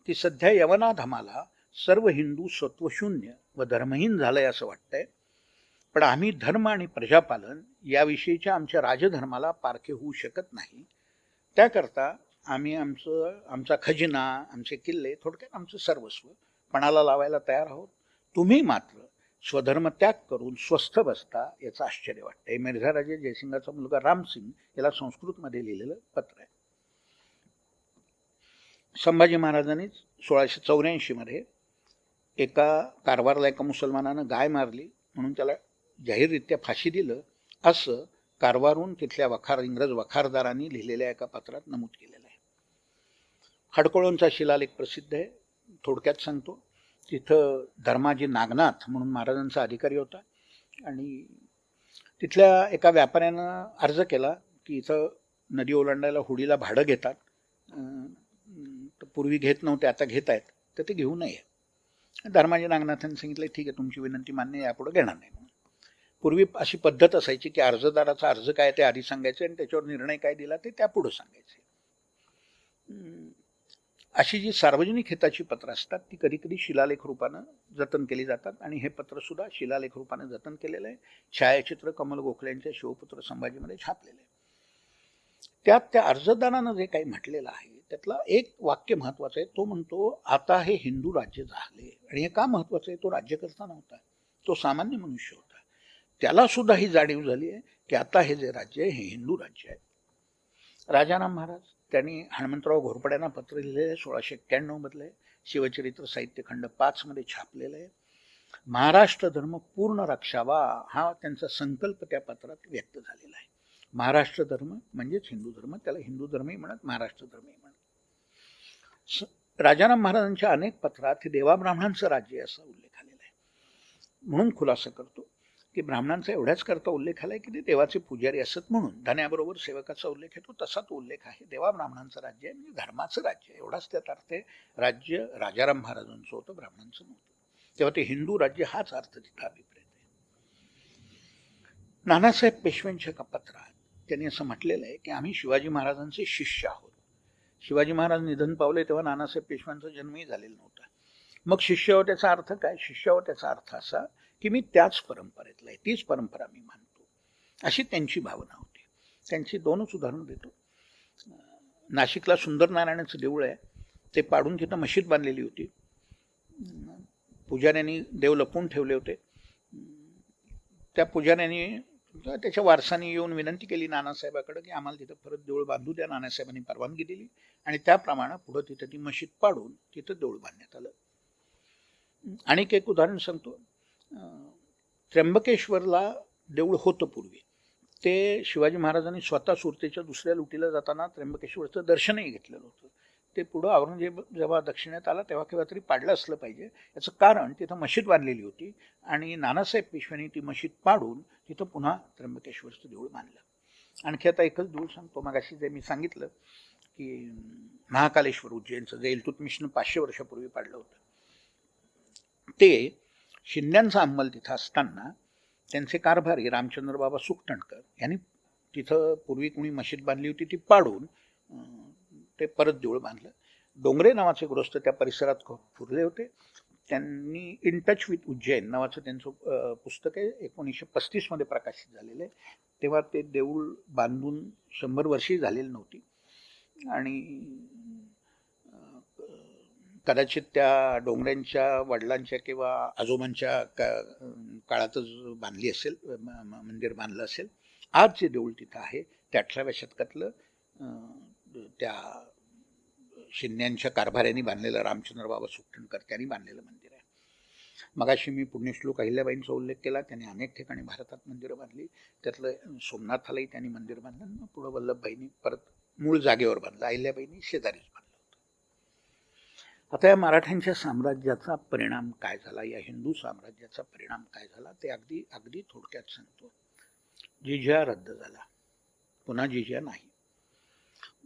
की सध्या यवनाधमाला सर्व हिंदू सत्वशून्य व धर्महीन झालंय असं वाटतंय, पण आम्ही धर्म आणि प्रजापालन याविषयीच्या आमच्या राजधर्माला पारखे होऊ शकत नाही. त्याकरता आम्ही आमचा खजिना, आमचे किल्ले, थोडक्यात आमचं सर्वस्व पणाला लावायला तयार आहोत. तुम्ही मात्र स्वधर्म त्याग करून स्वस्थ बसता याचं आश्चर्य वाटतंय. मिर्झा राजे जयसिंगाचा मुलगा रामसिंग याला संस्कृतमध्ये लिहिलेलं पत्र आहे. संभाजी महाराजांनी 1684 एका कारवारला एका मुसलमानानं गाय मारली म्हणून त्याला जाहीररित्या फाशी दिलं, असं कारवारून तिथल्या इंग्रज वखारदारांनी लिहिलेल्या एका पत्रात नमूद केलेलं आहे. खडकोळंचा शिलालेख प्रसिद्ध आहे, थोडक्यात सांगतो. तिथं धर्माजी नागनाथ म्हणून महाराजांचा अधिकारी होता, आणि तिथल्या एका व्यापाऱ्यानं अर्ज केला की इथं नदी ओलांडायला होडीला भाडं घेतात, पूर्वी घेत नव्हते, आता घेत आहेत, तर ते घेऊ नये. धर्माजी नागनाथांनी सांगितलं ठीक आहे, तुमची विनंती मान्य, यापुढे घेणार नाही म्हणून. पूर्वी अशी पद्धत असायची की अर्जदाराचा अर्ज काय ते आधी सांगायचे आणि त्याच्यावर निर्णय काय दिला ते त्यापुढे सांगायचे. अशी जी सार्वजनिक हिताची पत्र असतात ती कधी कधी शिलालेख रूपानं जतन केली जातात, आणि हे पत्र सुद्धा शिलालेख रूपानं जतन केलेलं आहे. छायाचित्र कमल गोखले यांच्या शिवपुत्र संभाजीमध्ये छापलेलं आहे. त्यात त्या अर्जदारानं जे काही म्हटलेलं आहे त्यातला एक वाक्य महत्वाचं आहे. तो म्हणतो आता हे हिंदू राज्य झाले. आणि हे का महत्वाचं आहे, तो राज्यकर्ता नव्हता, तो सामान्य मनुष्य होता. त्याला सुद्धा ही जाणीव झाली आहे की आता हे जे राज्य आहे हे हिंदू राज्य आहे. राजाराम महाराज त्यांनी हनुमंतराव घोरपड्यांना पत्र लिहिलेलं आहे, 1691 मधलं, शिवचरित्र साहित्य खंड 5 मध्ये छापलेलं आहे. महाराष्ट्र धर्म पूर्ण रक्षावा हा त्यांचा संकल्प त्या पत्रात व्यक्त झालेला आहे. महाराष्ट्र धर्म म्हणजेच हिंदू धर्म, त्याला हिंदू धर्मही म्हणत, महाराष्ट्र धर्मही म्हणत. राजाराम महाराजांच्या अनेक पत्रात हे देवा ब्राह्मणांचं राज्य आहे असा उल्लेख आलेला आहे. म्हणून खुलासा करतो की ब्राह्मणांचा एवढ्याच करता उल्लेख आलाय की ते देवाचे पुजारी असत म्हणून. धन्याबरोबर सेवकाचा उल्लेख आहे, तो तसा तो उल्लेख आहे. देवा ब्राह्मणांचं राज्य आहे म्हणजे धर्माचं राज्य आहे, एवढाच त्यात अर्थ आहे. राज्य राजाराम महाराजांचं होतं, ब्राह्मणांचं नव्हतं. तेव्हा ते हिंदू राज्य हाच अर्थ तिथं अभिप्रेत आहे. नानासाहेब पेशव्यांच्या एका पत्रात त्यांनी असं म्हटलेलं आहे की आम्ही शिवाजी महाराजांचे शिष्य आहोत. शिवाजी महाराज निधन पावले तेव्हा नानासाहेब पेशव्यांचा जन्मही झालेला नव्हता. मग शिष्य हो त्याचा अर्थ काय? शिष्य हो त्याचा अर्थ असा की मी त्याच परंपरेतला आहे, तीच परंपरा मी मानतो, अशी त्यांची भावना होती. त्यांची दोनच उदाहरणं देतो. नाशिकला सुंदरनारायणाचं देऊळ आहे, ते पाडून तिथं मशीद बांधलेली होती. पुजाऱ्यांनी देव लपवून ठेवले होते. त्या पुजाऱ्यांनी त्याच्या वारसाने येऊन विनंती केली नानासाहेबाकडे की आम्हाला तिथं परत देऊळ बांधू द्या. नानासाहेबांनी परवानगी दिली आणि त्याप्रमाणे पुढं तिथं ती मशीद पाडून तिथं देऊळ बांधण्यात आलं. आणखी एक उदाहरण सांगतो. त्र्यंबकेश्वरला देऊळ होतं पूर्वी, ते शिवाजी महाराजांनी स्वतः सुरतेच्या दुसऱ्या लुटीला जाताना त्र्यंबकेश्वरचं दर्शनही घेतलेलं होतं. ते पुढं औरंगजेब जेव्हा दक्षिणेत आला तेव्हा केव्हा तरी पाडलं असलं पाहिजे. याचं कारण तिथं मशीद बांधलेली होती आणि नानासाहेब पेशव्यांनी ती मशीद पाडून तिथं पुन्हा त्र्यंबकेश्वरचं देऊळ बांधलं. आणखी आता एकच देऊळ सांगतो. मगाशी जे मी सांगितलं की महाकालेश्वर उज्जैनचं जे इल्तुतमिशनं 500 वर्षापूर्वी पाडलं होतं, ते शिंद्यांचा अंमल तिथं असताना त्यांचे कारभारी रामचंद्र बाबा सुकटणकर यांनी तिथं पूर्वी कुणी मशीद बांधली होती ती पाडून ते परत देऊळ बांधलं. डोंगरे नावाचे गृहस्थ त्या परिसरात फिरले होते. त्यांनी इन टच विथ उज्जैन नावाचं त्यांचं पुस्तक आहे, 1935 मध्ये प्रकाशित झालेलं आहे. तेव्हा ते देऊळ बांधून 100 वर्षही झालेली नव्हती आणि कदाचित त्या डोंगऱ्यांच्या वडिलांच्या किंवा आजोबांच्या काळातच बांधली असेल, मंदिर बांधलं असेल. आज जे देऊळ तिथं आहे ते 18व्या शतकातलं त्या शिन्यांच्या कारभाऱ्यांनी बांधलेलं रामचंद्र बाबा सुखटणकर त्यांनी बांधलेलं मंदिर आहे. मगाशी मी पुण्यश्लोक अहिल्याबाईंचा उल्लेख केला. त्यांनी अनेक ठिकाणी भारतात मंदिरं बांधली. त्यातलं सोमनाथालाही त्यांनी मंदिर बांधलं. मग पुढं वल्लभबाईंनी परत मूळ जागेवर बांधलं. अहिल्याबाईंनी शेजारीच बांधलं होतं. आता या मराठ्यांच्या साम्राज्याचा परिणाम काय झाला, या हिंदू साम्राज्याचा परिणाम काय झाला ते अगदी अगदी थोडक्यात सांगतो. जिझिया रद्द झाला, पुन्हा जिझिया नाही.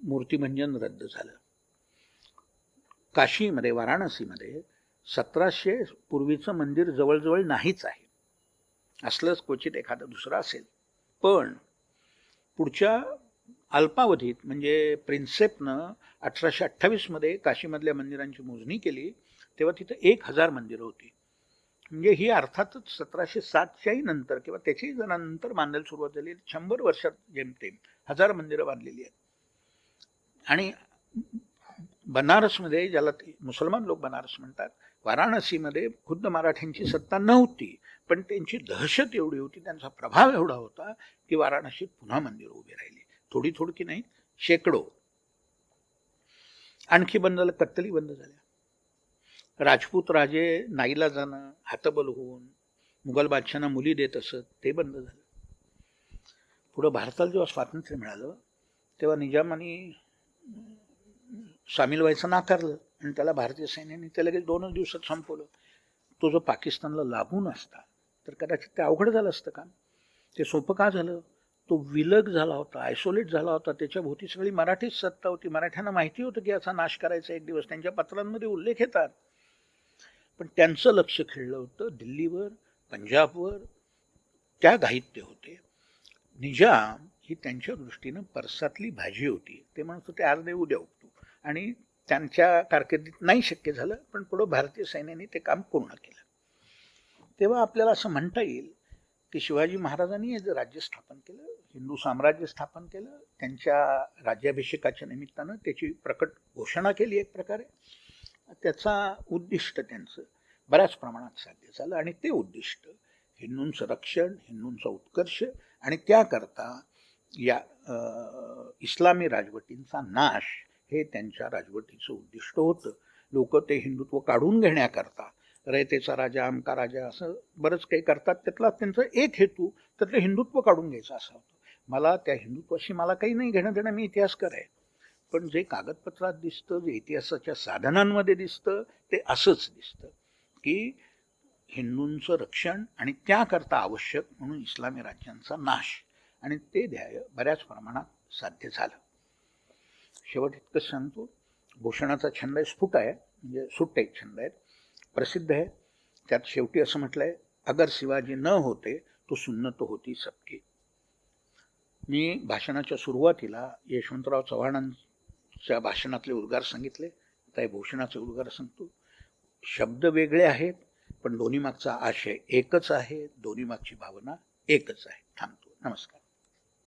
मूर्तिभंजन रद्द झालं. काशीमध्ये, वाराणसीमध्ये 1700 पूर्वीचं मंदिर जवळजवळ नाहीच आहे. असलंच क्वचित एखादं दुसरं असेल. पण पुढच्या अल्पावधीत म्हणजे प्रिन्सेपनं 1828 मध्ये काशीमधल्या मंदिरांची मोजणी केली तेव्हा तिथं 1000 मंदिरं होती. म्हणजे ही अर्थातच 1707च्याही नंतर किंवा त्याच्याही जणांनंतर बांधायला सुरुवात झाली. 100 वर्षात जेमतेम 1000 मंदिरं बांधलेली आहेत. आणि बनारसमध्ये, ज्याला मुसलमान लोक बनारस म्हणतात, वाराणसीमध्ये खुद्द मराठ्यांची सत्ता नव्हती, पण त्यांची दहशत एवढी होती, त्यांचा प्रभाव एवढा होता की वाराणसीत पुन्हा मंदिरं उभी राहिली. थोडी थोडकी नाही, शेकडो. आणखी बंद झालं, कत्तली बंद झाल्या. राजपूत राजे नाईलाजानं हातबल होऊन मुघल बादशाहांना मुली देत असत, ते बंद झालं. पुढं भारताला जेव्हा स्वातंत्र्य मिळालं तेव्हा निजामाने सामील व्हायचं नाकारलं आणि त्याला भारतीय सैन्याने ते लगेच 2 दिवसात संपवलं. तो जो पाकिस्तानला लागून असता तर कदाचित ते अवघड झालं असतं का. ते सोपं का झालं, तो विलग झाला होता, आयसोलेट झाला होता. त्याच्या भोवती सगळी मराठीच सत्ता होती. मराठ्यांना माहिती होतं की याचा नाश करायचा एक दिवस, त्यांच्या पत्रांमध्ये उल्लेख येतात. पण त्यांचं लक्ष खेळलं होतं दिल्लीवर, पंजाबवर. त्या घाईत ते होते. निजाम ही त्यांच्या दृष्टीनं परसातली भाजी होती. ते म्हणत होते आज देऊ उद्या उपटू. आणि त्यांच्या कारकिर्दीत नाही शक्य झालं, पण पुढं भारतीय सैन्याने ते काम पूर्ण केलं. तेव्हा आपल्याला असं म्हणता येईल की शिवाजी महाराजांनी जे राज्य स्थापन केलं, हिंदू साम्राज्य स्थापन केलं, त्यांच्या राज्याभिषेकाच्या निमित्तानं त्याची प्रकट घोषणा केली एक प्रकारे. त्याचा उद्दिष्ट त्यांचं बऱ्याच प्रमाणात साध्य झालं. आणि ते उद्दिष्ट हिंदूंचं रक्षण, हिंदूंचा उत्कर्ष आणि त्याकरता या इस्लामी राजवटींचा नाश हे त्यांच्या राजवटीचं उद्दिष्ट होतं. लोक ते हिंदुत्व काढून घेण्याकरता रयतेचा राजा, अमका राजा असं बरंच काही करतात. त्यातला त्यांचा एक हेतू त्यातलं हिंदुत्व काढून घ्यायचा असा होता. मला त्या हिंदुत्वाशी मला काही नाही घेणं देणं, मी इतिहासकार आहे. पण जे कागदपत्रात दिसतं, जे इतिहासाच्या साधनांमध्ये दिसतं, ते असंच दिसतं की हिंदूंचं रक्षण आणि त्याकरता आवश्यक म्हणून इस्लामी राज्यांचा नाश. आणि ते ध्येय बऱ्याच प्रमाणात साध्य झालं. शेवट इतकंच सांगतो, भूषणाचा छंद आहे, स्फुट आहे, म्हणजे सुट्ट एक छंद आहे, प्रसिद्ध आहे. त्यात शेवटी असं म्हटलंय, अगर शिवाजी न होते तो सुन्नत होती सबकी. मी भाषणाच्या सुरुवातीला यशवंतराव चव्हाणांच्या भाषणातले उद्गार सांगितले. आता हे भूषणाचे उद्गार सांगतो. शब्द वेगळे आहेत पण दोन्ही मागचा आशय एकच आहे, दोन्ही मागची भावना एकच आहे. थांबतो. नमस्कार.